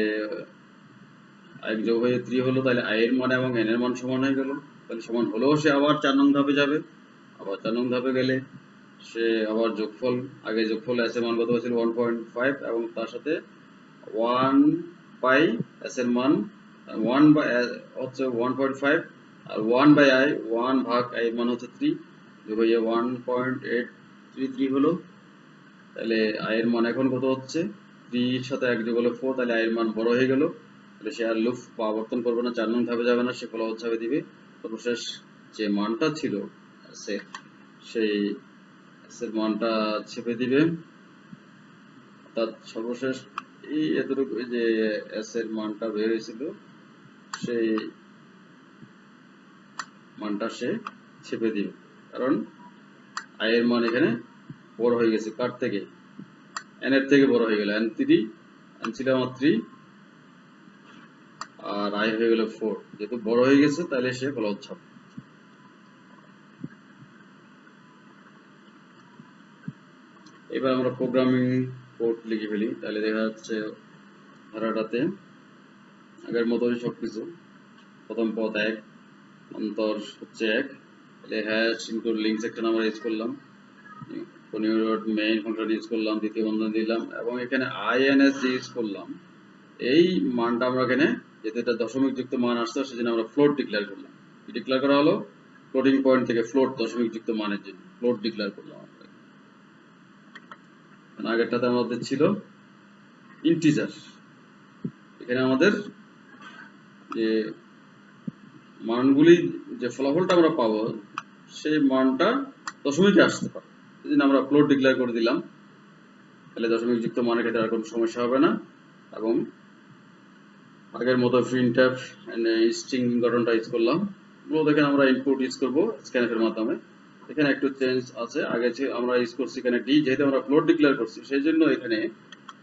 এক যোগ হয়ে 3 হলো। তাহলে i এর মান এবং n এর মান সমান হয়ে গেল। তাহলে সমান হলেও সে আবার 4 নং ধাপে যাবে। আবার 4 নং ধাপে গেলে সে আবার যোগফল, আগে যোগফল s এর মান কত ছিল 1.5 এবং তার সাথে 1 বাই s এর মান 1 বাই হচ্ছে 1.5 আর 1 বাই i, 1 ভাগ i এর মান হচ্ছে 3, যোগ হয়ে 1.833 হলো। তাহলে i এর মান এখন কত হচ্ছে 3 এর সাথে 1 যোগ হলো 4, তাহলে i এর মান বড় হয়ে গেল। তাহলে সে আর লুপ পরিবর্তন করবে না, 4 নং ধাপে যাবে না, সে ফলাফল ছাপে দিবে। সর্বশেষ যে মানটা ছিল সেই এর মানটা ছেপে দিবে, অর্থাৎ সর্বশেষ এই এতটুকু যে s এর মানটা বের হয়েছিল সেই মানটা সে ছেপে দিবে, কারণ i এর মান এখানে বড় হয়ে গেছে, কার থেকে n এর থেকে বড় হয়ে গেল। n ছিল আমার 3 আর i হয়ে গেল 4, যেহেতু বড় হয়ে গেছে তাহলে সে ফলাফল ছাপবে। এবার আমরা প্রোগ্রামিং কোড লিখে ফেলি, তাহলে দেখা যাচ্ছে ধারাটাতে আগের মতোই সবকিছু। প্রথম পদ 1, অন্তর হচ্ছে 1, তাহলে হ্যাশ ইনক্লুড লিঙ্ক সেকশন আমরা ইউজ করলাম, মেইন ফাংশন ইউজ করলাম, দ্বিতীয় বন্ধনী দিলাম এবং এখানে ins যে ইউজ করলাম, এই মানটা আমরা এখানে যেহেতু এটা দশমিক যুক্ত মান আসছে সেজন্য আমরা ফ্লোট ডিক্লেয়ার করলাম। কি ডিক্লেয়ার করা হলো, ফ্লোটিং পয়েন্ট থেকে ফ্লোট দশমিক যুক্ত মানের জন্য ফ্লোট ডিক্লেয়ার করলাম। আগেরটাতে আমাদের ছিল ইন্টিজার, এখানে আমাদের যে মানগুলি যে ফলাফলটা আমরা পাবো সেই মানটা দশমিকে আসতে পারে, সেজন্য আমরা ফ্লোট ডিক্লেয়ার করে দিলাম। তাহলে দশমিক যুক্ত মানের ক্ষেত্রে আর কোনো সমস্যা হবে না এবং আগের মতো প্রিন্টএফ স্ট্রিং গঠনটা ইউজ করলাম। মূলত এখানে আমরা ইনপুট ইউজ করব স্ক্যানএফ এর মাধ্যমে। এখানে একটু চেঞ্জ আছে, আগে আমরা ইউজ করছি এখানে ডি, যেহেতু আমরা ফ্লোট ডিক্লেয়ার করছি সেই জন্য এখানে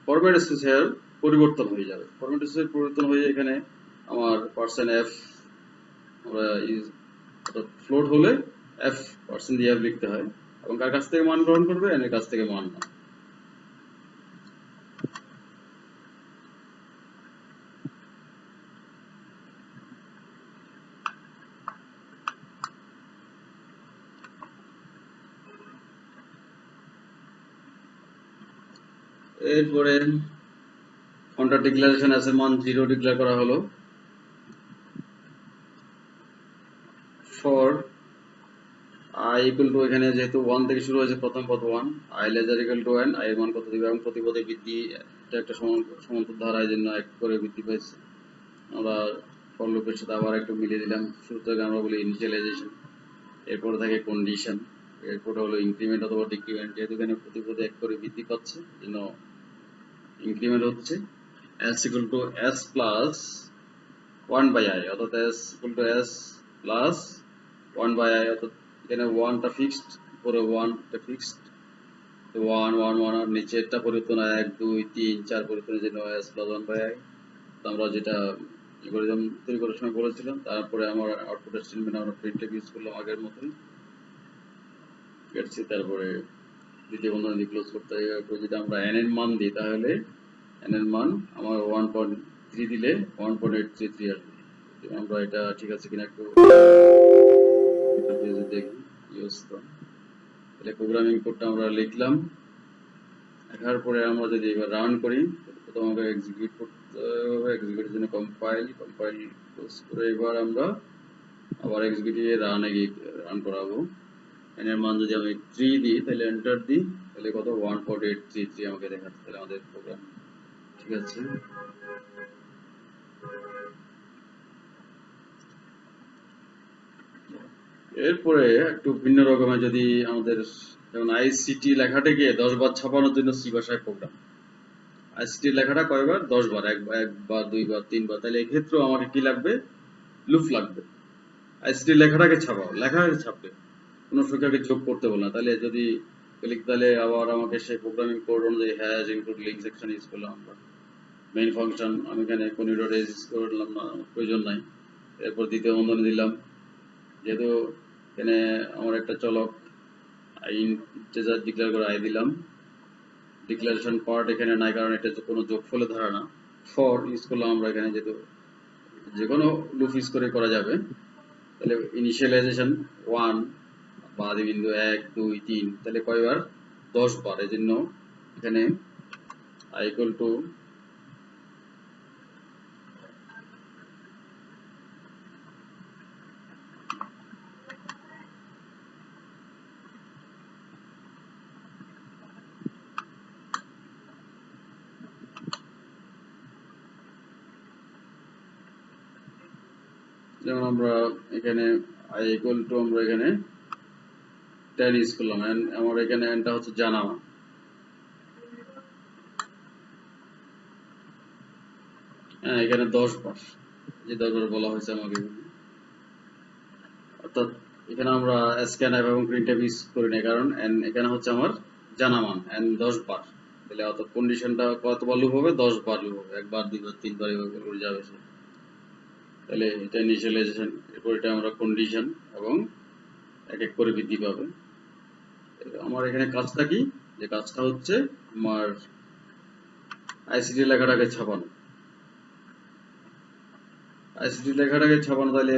ফরম্যাট স্পেসিফায়ার পরিবর্তন হয়ে যাবে। ফরম্যাট স্পেসিফায়ার পরিবর্তন হয়ে এখানে আমার %f আমরা ফ্লোট হলে f% দিয়ে f লিখতে হয় এবং কার কাছ থেকে মান গ্রহণ করবে, n এর কাছ থেকে মান না। এরপরে কন্ট্রা ডিক্লারেশন এস এর মান 0 ডিক্লেয়ার করা হলো ফর i ইকুয়াল টু, এখানে যেহেতু 1 থেকে শুরু হয়েছে প্রথম পদ 1, i lesser equal to n, i এর মান কত দিবে এবং প্রতি পদে বৃদ্ধি, এটা একটা সমান্তর ধারা, এই জন্য 1 করে বৃদ্ধি পাইছে। আমরা ফর লুপের সাথে আবার একটু মিলিয়ে দিলাম। শুরু থেকে আমরা বলি ইনিশিয়ালাইজেশন, এরপরে থাকে কন্ডিশন, এরপরে হলো ইনক্রিমেন্ট অথবা ডিক্রিমেন্ট। যেহেতু এখানে প্রতি পদে 1 করে বৃদ্ধি পাচ্ছে, জন্য ইনক্রিমেন্ট হচ্ছে s equal to s plus 1 by i, অর্থাৎ s equal to s plus 1 by i, অর্থাৎ এখানে 1 টা ফিক্সড, উপরে 1 টা ফিক্সড, 1 1 1 আর নিচেরটা পরিবর্তন হয় 1 2 3 4 পরিবর্তনের জন্য s প্লাস 1 বাই i। আমরা যেটা অ্যালগরিদম তৈরি করার সময় বলেছিলাম, তারপরে আমার আউটপুট স্টেটমেন্ট আমরা প্রিন্টএফ ইউজ করলাম আগের মতই গেটসি, তারপরে দ্বিতীয় বন্ধনী ক্লোজ করতে হয়। এরপর যদি আমরা n এর মান দিই, তাহলে n এর মান আমার 1.3 দিলে 1.833 আসবে। আমরা এটা ঠিক আছে কিনা একটু দেখি ইউজ তো। তাহলে প্রোগ্রামিং কোডটা আমরা লিখলাম, লেখার পরে আমরা যদি এবার রান করি, প্রথম আমরা এক্সিকিউট করতে হবে। এক্সিকিউটের জন্য কম্পাইল ক্লোজ করে এবার আমরা আবার এক্সিকিউটিভে রান করাবো। n এর মান যদি আমি 3 দিই, তাহলে এন্টার দিই, তাহলে কত 1.833 আমাকে দেখাচ্ছে। তাহলে আমাদের প্রোগ্রাম ঠিক আছে। এরপরে একটু ভিন্ন রকমের, যদি আমাদের যেমন আইসিটি লেখাটাকে 10 বার ছাপানোর জন্য সি ভাষায় প্রোগ্রাম, আইসিটি লেখাটা কয়বার? 10 বার, একবার 2 বার 3 বার, তাহলে এক্ষেত্রেও আমাকে কি লাগবে? লুপ লাগবে। আইসিটি লেখাটাকে ছাপাও, লেখাটাকে ছাপবে, কোনো সংখ্যাকে যোগ করতে বলে না। তাহলে যদি তাহলে আবার আমাকে সেই প্রোগ্রামিং কোড অনুযায়ী hash include link section use করলাম আমরা। মেইন ফাংশন আমি এখানে কোন ডট ইউজ করলাম না, প্রয়োজন নাই। এরপর দ্বিতীয় বন্ধনী দিলাম, যেহেতু এখানে আমার একটা চলক ইন্টিজার ডিক্লেয়ার করে i দিলাম। ডিক্লারেশন পার্ট এখানে নাই, কারণ এটা কোনো যোগফলের ধারা না। ফর ইউজ করলাম আমরা এখানে, যেহেতু যে কোনো লুপ ইউজ করে করা যাবে। তাহলে ইনিশিয়ালাইজেশন 1 বা আদি বিন্দু 1 2 3, তাহলে কয়বার? 10 বার। এই জন্য এখানে i ইকুয়াল টু যেমন আমরা এখানে i ইকুয়াল টু আমরা এখানে 10 ইউজ করলাম। আমার এখানে nটা হচ্ছে জানা, হ্যাঁ এখানে 10 বার, যে 10 বার বলা হয়েছে আমাকে। অর্থাৎ এখানে আমরা scanf এবং printf ইউজ করি না, কারণ n এখানে হচ্ছে আমার জানা মান, n 10 বার। তাহলে অর্থাৎ কন্ডিশনটা কতবার লুপ হবে? 10 বার লুপ হবে, একবার 2 বার 3 বার এভাবে করে যাবে সে। তাহলে এটা ইনিশিয়ালাইজেশন, এরপর এটা আমরা কন্ডিশন, এবং এক এক করে বৃদ্ধি পাবে। আমার এখানে কাজটা কি? যে কাজটা হচ্ছে আমার আইসিটি লেখাটাকে ছাপানো। আইসিটি লেখাটাকে ছাপানো, তাহলে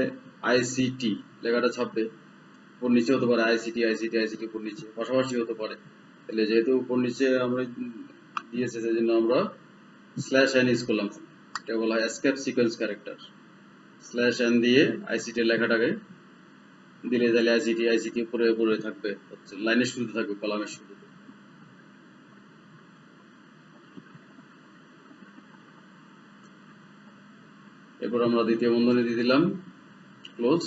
আইসিটি লেখাটা ছাপবে, উপর নিচে হতে পারে, আইসিটি আইসিটি আইসিটি উপর নিচে পাশাপাশি হতে পারে। তাহলে যেহেতু উপর নিচে আমরা দিয়েছে, সেজন্য আমরা স্ল্যাশ n ইউজ করলাম। এটা বলা হয় escape sequence character. Slash n দিয়ে আইসিটি লেখাটাকে দিলে, তাহলে আইসিটি আইসিটি উপরে উপরে থাকবে, হচ্ছে লাইনের শুরুতে থাকবে, কলামের শুরুতে। এরপর আমরা দ্বিতীয় বন্ধনী দিয়ে দিলাম ক্লোজ।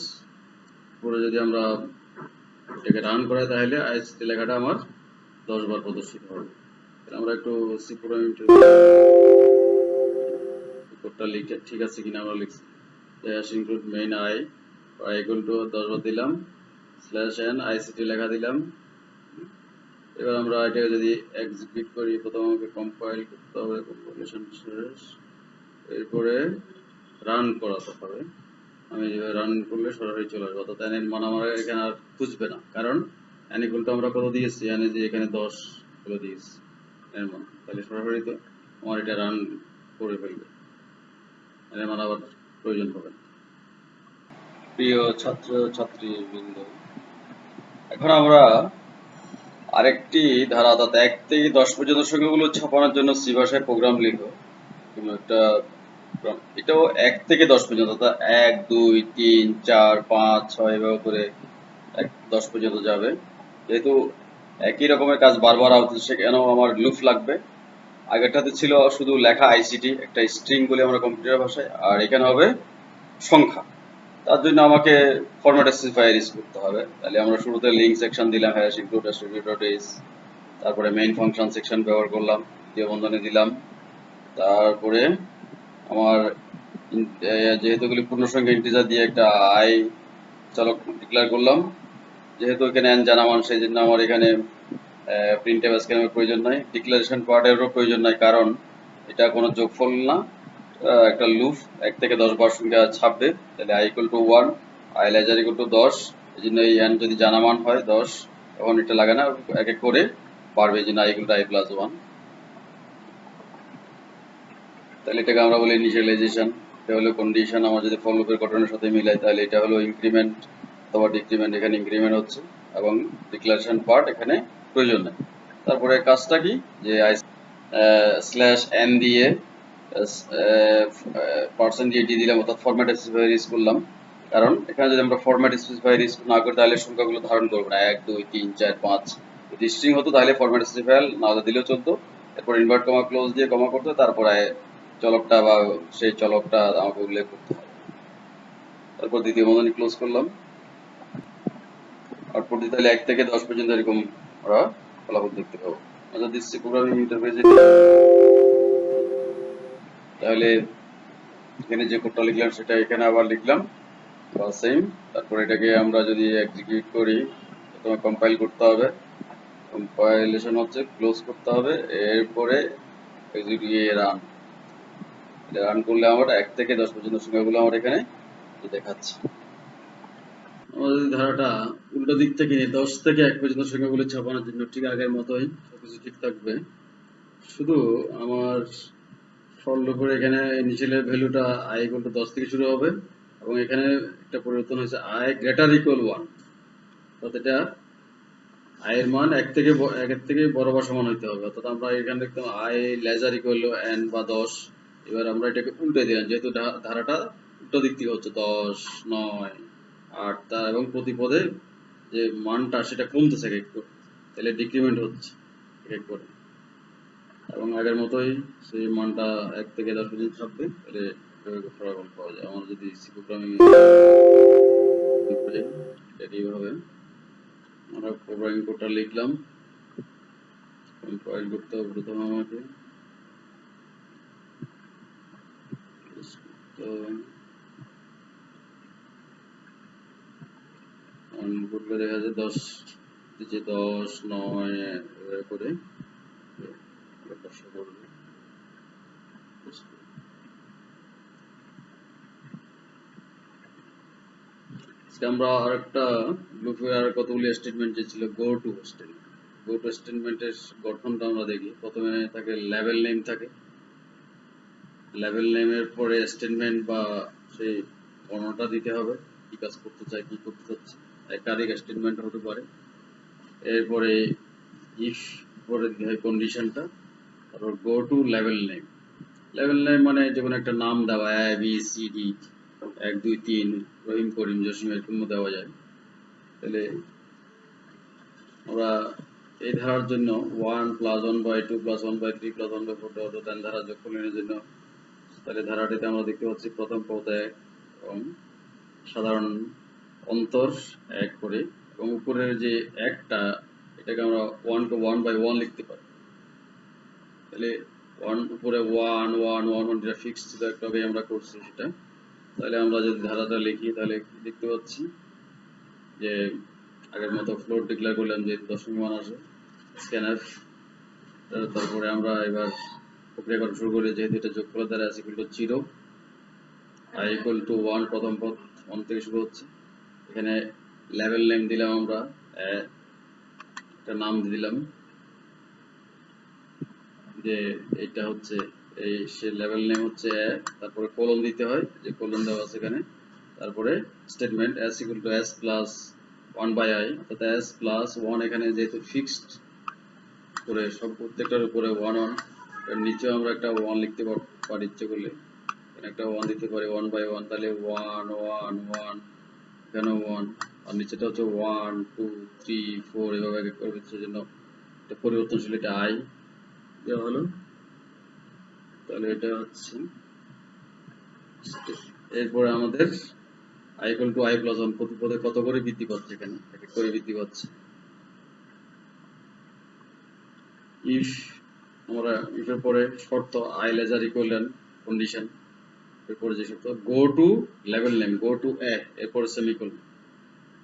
পরে যদি আমরা এটাকে রান করাই, তাহলে আইসিটি লেখাটা আমার 10 বার প্রদর্শিত হবে। আমরা একটু সি প্রোগ্রামিং কোডটা লিখে ঠিক আছে কিনা আমরা লিখছি। Hash include main i equal two 10 বার দিলাম, স্ল্যাশ n আইসিটি লেখা দিলাম। এবার আমরা এটাকে যদি এক্সিকিউট করি, প্রথমে আমাকে কম্পাইল করতে হবে, কম্পাইলেশন শেষ, এরপরে রান করাতে হবে। আমি যেভাবে রান করলে সরাসরি চলে আসবে, অর্থাৎ n এর মান আমার এখানে আর খুঁজবে না, কারণ n ইকুয়াল টু আমরা কত দিয়েছি? n যে এখানে 10 বলে দিয়েছি n এর মান, তাহলে সরাসরি তো আমার এটা রান করে ফেলবে, n এর মান আবার প্রয়োজন হবে না। প্রিয় ছাত্র ছাত্রী বৃন্দ, এখন আমরা আরেকটি ধারা, অর্থাৎ 1 থেকে 10 পর্যন্ত সংখ্যাগুলো ছাপানোর জন্য সি ভাষায় প্রোগ্রাম লিখো। কোনো একটা এটাও 1 থেকে 10 পর্যন্ত, অর্থাৎ 1 2 3 4 5 6 এভাবে করে 10 পর্যন্ত যাবে। যেহেতু একই রকমের কাজ বারবার হচ্ছে, সেখানেও আমার লুপ লাগবে। আগেরটাতে ছিল শুধু লেখা আইসিটি, একটা স্ট্রিং বলে আমরা কম্পিউটার ভাষায়, আর এখানে হবে সংখ্যা। তার জন্য আমাকে ফরম্যাট স্পেসিফায়ার ইউজ করতে হবে। তাহলে আমরা শুরুতে লিঙ্ক সেকশন দিলাম, হ্যাশ ইনক্লুড std.h, তারপরে মেইন ফাংশন সেকশন ব্যবহার করলাম, দ্বিতীয় বন্ধনী দিলাম। তারপরে আমার যেহেতু এগুলি পূর্ণসংখ্যা ইন্টিজার দিয়ে একটা আই চলক ডিক্লেয়ার করলাম। যেহেতু এখানে n জানা মান, সেই জন্য আমার এখানে প্রিন্টএফ স্ক্যানের প্রয়োজন নাই, ডিক্লারেশন পার্টেরও প্রয়োজন নাই, কারণ এটা কোনো যোগফল না, একটা লুপ 1 থেকে 10 বার সংখ্যা ছাপবে। তাহলে i equal to 1, i lesser equal to 10, এই জন্য এই n যদি জানা মান হয় 10, তখন এটা লাগে না, এক এক করে বাড়বে, এই জন্য i equal to i plus 1। তাহলে এটাকে আমরা বলি ইনিশিয়ালাইজেশন। এটা হলো কন্ডিশন। আমার যদি ফর লুপের গঠনের সাথে মিলাই, তাহলে এটা হলো ইনক্রিমেন্ট অথবা ডিক্রিমেন্ট, এখানে ইনক্রিমেন্ট হচ্ছে, এবং ডিক্লারেশন পার্ট এখানে প্রয়োজন নেই। তারপরে কাজটা কি, যে i স্ল্যাশ n দিয়ে পার্সেন্ট দিয়ে ডি দিলাম, অর্থাৎ ফরম্যাট স্পেসিফায়ার ইউজ করলাম। কারণ এখানে যদি আমরা ফরম্যাট স্পেসিফায়ার ইউজ না করি, তাহলে সংখ্যাগুলো ধারণ করবে না, 1 2 3 4 5। যদি স্ট্রিং হতো তাহলে ফরম্যাট স্পেসিফায়ার না দিলেও চলতো। এরপর ইনভার্ট কমা ক্লোজ দিয়ে কমা করতে, তারপরে চলকটা বা সেই চলকটা আমাকে উল্লেখ করতে হবে। তারপর দ্বিতীয় বন্ধনী ক্লোজ করলাম। আউটপুট দিতে, তাহলে 1 থেকে 10 পর্যন্ত এরকম আমরা ফলাফল দেখতে পাবো। আচ্ছা, দিচ্ছি প্রোগ্রামিং ইন্টারফেসে, তাহলে এখানে যে কোডটা লিখলাম সেটা এখানে আবার লিখলাম বা সেম। তারপর এটাকে আমরা যদি এক্সিকিউট করি, প্রথমে কম্পাইল করতে হবে, কম্পাইলেশন হচ্ছে, ক্লোজ করতে হবে, এরপরে রান। রান করলে আমার 1 থেকে 10 পর্যন্ত সংখ্যাগুলো আমার এখানে দেখাচ্ছে। আমরা যদি ধারাটা উল্টো দিক থেকে নিই, 10 থেকে 1 পর্যন্ত সংখ্যাগুলো ছাপানোর জন্য ঠিক আগের মতোই সবকিছু ঠিক থাকবে, শুধু আমার ফর লুপের এখানে ইনিশিয়াল ভ্যালুটা i equal to 10 থেকে শুরু হবে, এবং এখানে একটা পরিবর্তন হয়েছে i greater equal 1, অর্থাৎ এটা i এর মান 1 থেকে বড় বা সমান হইতে হবে। অর্থাৎ আমরা এখানে দেখতাম i lesser equal to n বা 10, এবার আমরা এটাকে উল্টে দিলাম, যেহেতু ধারাটা উল্টো দিক থেকে হচ্ছে 10 9 8, তা এবং প্রতি পদে যে মানটা সেটা কমতেছে এক এক করে, তাহলে ডিক্রিমেন্ট হচ্ছে এক এক করে, এবং আগের মতোই সেই মানটা 1 থেকে 10 পর্যন্ত থাকবে। তাহলে ফলাফল পাওয়া যায়। আমরা যদি সি প্রোগ্রামিং এইভাবে আমরা প্রোগ্রামিং কোডটা লিখলাম, কম্পাইল করতে হবে প্রথমে আমাকে, তো করলে দেখা যায় 10 10 9 এভাবে করে করবে। আমরা আরেকটা লুপের আর কতগুলি স্টেটমেন্ট যে ছিল, গো টু স্টেটমেন্টের গঠনটা আমরা দেখি। প্রথমে থাকে লেভেল নেম, থাকে লেভেল নেমের পরে স্টেটমেন্ট বা সেই বর্ণনাটা দিতে হবে, কি কাজ করতে চাই, কি করতে চাচ্ছি, একাধিক স্টেটমেন্ট হতে পারে। এরপরে ইফ পরে দিতে হয় কন্ডিশনটা, তারপর go to level name. Level name মানে যে কোনো একটা নাম দেওয়া, এ বি সি ডি 1 2 3 রহিম করিম জসিম এরকম দেওয়া যায়। তাহলে আমরা এই ধারার জন্য 1 + 1/2 + 1/3 + 1/4 অর্থাৎ ধারা যোগফলের জন্য, তাহলে ধারাটিতে আমরা দেখতে পাচ্ছি প্রথম পদ 1 এবং সাধারণ অন্তর 1 করে, এবং উপরের যে 1টা এটাকে আমরা 1/1 লিখতে পারি। তাহলে 1 উপরে 1 1 1 1 যেটা ফিক্স ছিল একটু আগে আমরা করছি সেটা। তাহলে আমরা যদি ধারাটা লিখি, তাহলে দেখতে পাচ্ছি যে আগের মতো ফ্লোট ডিক্লেয়ার করলাম যে দশমিক মান আসে, স্ক্যানফ। তারপরে আমরা এবার প্রক্রিয়াকরণ শুরু করি, যেহেতু এটা যোগফলের দ্বারা আছে equal to 0, i equal to 1, প্রথম পদ 1 থেকে শুরু হচ্ছে। এখানে লেভেল নেম দিলাম, আমরা একটা নাম দিলাম যে এটা হচ্ছে এই সে লেভেল নেম হচ্ছে a, তারপরে কোলন দিতে হয়, যে কোলন দেওয়া আছে এখানে। তারপরে statement s equal to s plus 1/i, অর্থাৎ s plus 1 এখানে যেহেতু ফিক্সড করে সব প্রত্যেকটার উপরে 1 1, এর নিচেও আমরা একটা 1 লিখতে পারি ইচ্ছে করলে, এখানে একটা 1 দিতে পারি 1 বাই 1, তাহলে 1 1 1, এখানে 1, আর নিচেটা হচ্ছে 1 2 3 4 এভাবে এক এক করে হচ্ছে, জন্য এটা পরিবর্তনশীল, এটা i দেওয়া হলো। তাহলে এটা হচ্ছে, এরপরে আমাদের i equal to i plus 1 প্রতি পদে কত করে বৃদ্ধি পাচ্ছে, এখানে এক এক করে বৃদ্ধি পাচ্ছে। if আমরা if এর পরে শর্ত i লেজার ইকুইভ্যালেন্ট কন্ডিশন, এরপরে যে শর্ত go to level name, go to a, এরপরে সেমিকোলন,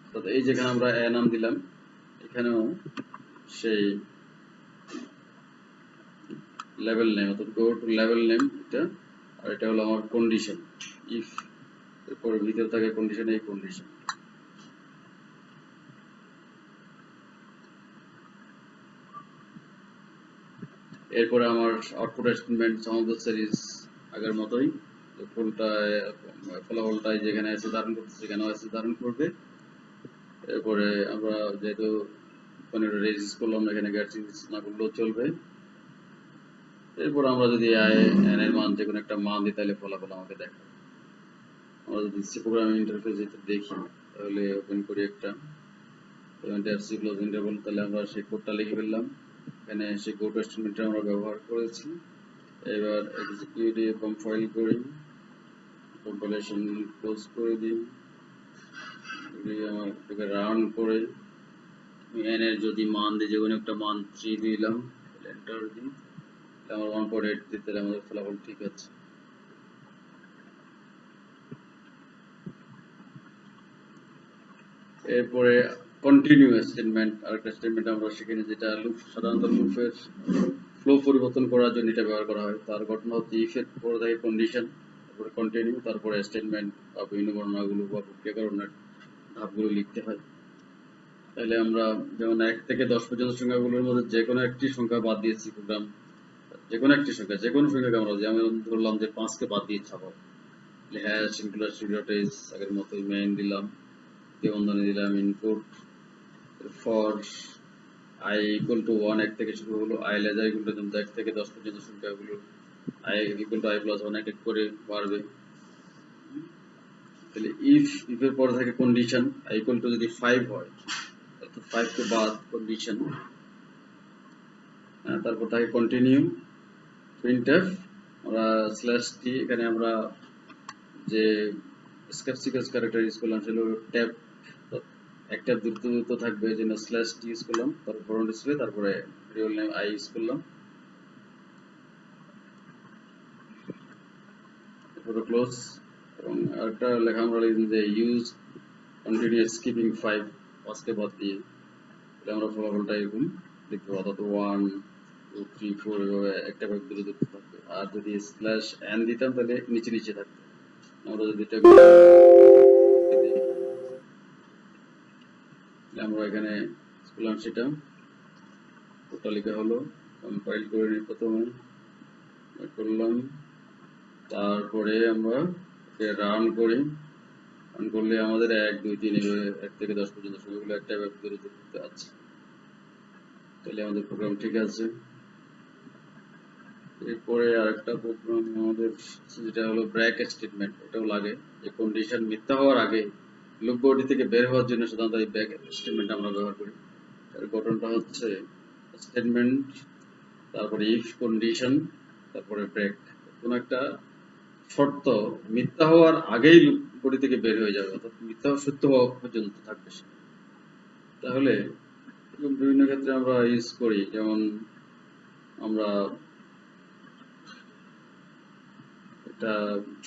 অর্থাৎ এই যেখানে আমরা a নাম দিলাম, এখানেও সেই লেভেল নেম, অর্থাৎ go to লেভেল নেম এটা, আর এটা হলো আমার কন্ডিশন। if এরপরে ভিতরে থাকে কন্ডিশন, এই কন্ডিশন। এরপরে আমার output statement some of the series আগের মতোই, ফলাফলটা যেখানে আছে ধারণ করতে, সেখানেও আছে ধারণ করবে। এরপরে আমরা যেহেতু রেজিস্ট করলাম, এখানে গেট চেঞ্জ না করলেও চলবে। এরপর আমরা যদি n এর মান যে কোনো একটা মান দিই, তাহলে ফলাফল আমাকে দেখাবে। আমরা যদি সি প্রোগ্রামিং ইন্টারফেস যেটা দেখি, তাহলে ওপেন করি একটা সি ক্লোজ ইন্টারভেল, তাহলে আমরা সেই কোডটা লিখে ফেললাম। এখানে সেই গো টু স্টেটমেন্টটা আমরা ব্যবহার করেছি। এবার এক্সিকিউট দিয়ে কম্পাইল করি, কম্পাইলেশন ক্লোজ করে দিই, আমার এটাকে রান করে n এর যদি মান দিই, যে কোনো একটা মান 3 দিলাম, এন্টার দিই, আমার 1.8 দিতে, আমাদের ফলাফল ঠিক আছে। এরপরে কন্টিনিউ স্টেটমেন্ট, আরেকটা স্টেটমেন্ট আমরা সেখানে, যেটা লুপ, সাধারণত লুপের ফ্লো পরিবর্তন করার জন্য এটা ব্যবহার করা হয়। তার ঘটনা হচ্ছে ইফ এর পরে থাকে কন্ডিশন, তারপরে কন্টিনিউ, তারপরে স্টেটমেন্ট বা বিভিন্ন বর্ণনাগুলো বা প্রক্রিয়াকরণের ধাপগুলো লিখতে হয়। তাহলে আমরা যেমন 1 থেকে 10 পর্যন্ত সংখ্যাগুলোর মধ্যে যে কোনো একটি সংখ্যা বাদ দিয়েছি, প্রোগ্রাম যে কোনো একটি সংখ্যা, যে কোনো সংখ্যাকে আমরা, যেমন ধরলাম যে 5 কে বাদ দিয়ে ছাপাবো, হ্যাশ সিঙ্গুলার সিঙ্গুলার আগের মতোই মেইন দিলাম, বন্ধনী দিলাম input, for i equal to 1, 1 থেকে শুরু হলো, i লেজার ইকুয়াল টু 1 থেকে 10 পর্যন্ত সংখ্যাগুলো i equal to i plus 1 এক এক করে বাড়বে। তাহলে if এর পরে থাকে কন্ডিশন, i equal to যদি 5 হয়, অর্থাৎ 5 কে বাদ কন্ডিশন, তারপর থাকে কন্টিনিউ, printf, আমরা /t, এখানে আমরা যে escape sequence ক্যারেক্টার ইউজ করলাম সেটা হলো ট্যাব, একটা দ্রুত থাকবে, এই জন্য /t ইউজ করলাম, তারপর ডিসপ্লে, তারপরে রিয়েল নেম i ইউজ করলাম, তারপরে ক্লোজ, এবং আরেকটা লেখা আমরা লিখলাম যে ইউজ কন্টিনিউয়াস স্কিপিং 5 কে বাদ দিয়ে, তাহলে আমরা ফলাফলটা এরকম লিখতে পাবো, অর্থাৎ 1 2 3 4 এভাবে একটা ভাগ দ্রুত থাকবে। আর যদি /n দিতাম, তাহলে নিচে নিচে থাকতো। আমরা যদি এটা আমরা এখানে করলাম, সেটা ওটা লেখা হলো, কম্পাইল করে নিই, প্রথমে করলাম, তারপরে আমরা রান করি, রান করলে আমাদের 1 2 3 এভাবে 1 থেকে 10 পর্যন্ত সংখ্যাগুলো একটা ভাবে দ্রুত করতে আছে। তাহলে আমাদের প্রোগ্রাম ঠিক আছে। এরপরে আরেকটা প্রোগ্রাম আমাদের, যেটা হলো ব্রেক স্টেটমেন্ট, এটাও লাগে, যে কন্ডিশন মিথ্যা হওয়ার আগে লুপ বডি থেকে বের হওয়ার জন্য সাধারণত এই ব্রেক স্টেটমেন্ট আমরা ব্যবহার করি। এর গঠনটা হচ্ছে স্টেটমেন্ট, তারপরে ইফ কন্ডিশন, তারপরে ব্রেক। কোনো একটা শর্ত মিথ্যা হওয়ার আগেই লুপ বডি থেকে বের হয়ে যাবে, অর্থাৎ মিথ্যা সত্য হওয়া পর্যন্ত থাকবে। তাহলে বিভিন্ন ক্ষেত্রে আমরা ইউজ করি, যেমন আমরা একটা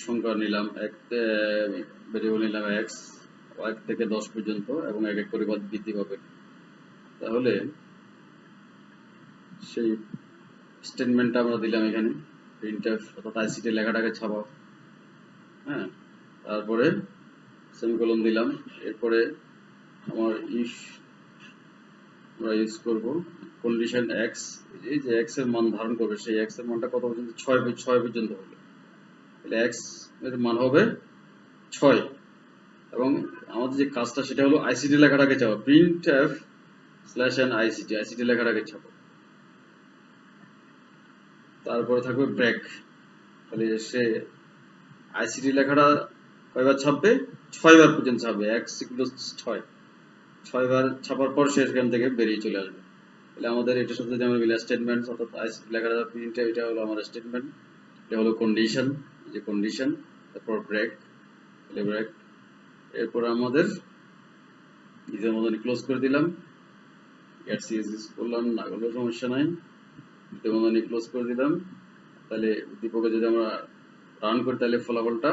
সংখ্যা নিলাম, ভেরিয়েবল নিলাম x, 1 থেকে 10 পর্যন্ত, এবং এক এক করে বৃদ্ধি পাবে। তাহলে সেই স্টেটমেন্টটা আমরা দিলাম এখানে, printf, অর্থাৎ আইসিটি লেখাটাকে ছাপাও, হ্যাঁ, তারপরে সেমিকোলন দিলাম। এরপরে আমার ইফ আমরা ইউজ করব কন্ডিশন x, এই যে x এর মান ধারণ করবে, সেই x এর মানটা কত পর্যন্ত, 6 পর্যন্ত হবে, তাহলে x এর মান হবে 6, এবং আমাদের যে কাজটা সেটা হলো আইসিটি লেখাটাকে ছাপাও, printf/n ICT লেখাটাকে ছাপাও। তারপরে থাকবে ব্রেক। তাহলে সে আইসিটি লেখাটা কয়বার ছাপবে? 6 বার পর্যন্ত ছাপবে। x ইকুয়াল 6, 6 বার ছাপার পর সে সেখান থেকে বেরিয়ে চলে আসবে। তাহলে আমাদের এটার সাথে যদি আমরা মিলে স্টেটমেন্ট, অর্থাৎ আইসিটি লেখাটা প্রিন্ট, এটা হলো আমাদের স্টেটমেন্ট, এটা হলো কন্ডিশন, যে কন্ডিশন, তারপর ব্রেক, তাহলে ব্রেক, এরপর আমাদের নিজের মতন ক্লোজ করে দিলাম, সিএসএস করলাম না করলেও সমস্যা নাই, নিজের মতন ক্লোজ করে দিলাম। তাহলে উদ্দীপকে যদি আমরা রান করি তাহলে ফলাফলটা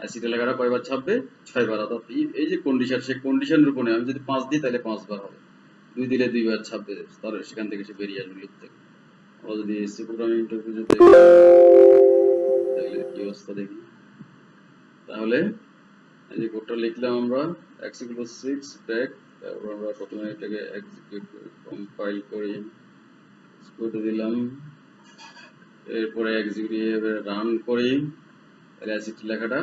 আইসিটি লেখাটা কয়বার ছাপবে? 6 বার। অর্থাৎ এই যে কন্ডিশন, সেই কন্ডিশনের উপরে আমি যদি 5 দিই তাহলে 5 বার হবে, 2 দিলে 2 বার ছাপবে, তাহলে সেখান থেকে সে বেরিয়ে আসবে লুপ থেকে। আমরা যদি সি প্রোগ্রামিং ইন্টারফেসে দেখি তাহলে কি অবস্থা দেখি। তাহলে এই যে কোডটা লিখলাম আমরা, x equals 6 ব্রেক, তারপর আমরা প্রথমে এটাকে এক্সিকিউট করি, কম্পাইল করি, এক্সিকিউট দিলাম, এরপরে এক্সিকিউট রান করি। তাহলে আইসিটি লেখাটা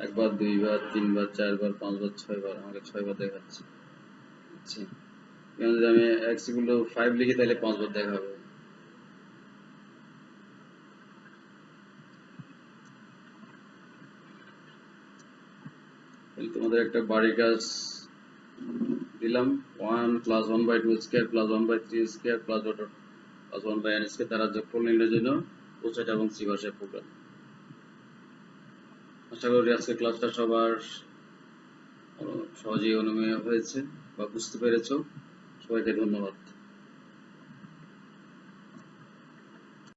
একবার, দুইবার, তিনবার, চারবার, 5 বার, 6 বার, আমাকে 6 বার দেখাচ্ছে। আচ্ছা, এখানে যদি আমি x equal 5 লিখি তাহলে 5 বার দেখাবে। তাহলে তোমাদের একটা বাড়ির কাজ দিলাম, 1 plus 1 by 2 square plus 1 by 3 square plus 1 by n square দ্বারা যোগফল নির্ণয়ের জন্য প্রসেসর এবং সি ভাষায় প্রোগ্রাম। আশা করি আজকের ক্লাসটা সবার সহজেই অনুমেয় হয়েছে বা বুঝতে পেরেছো। সবাইকে ধন্যবাদ।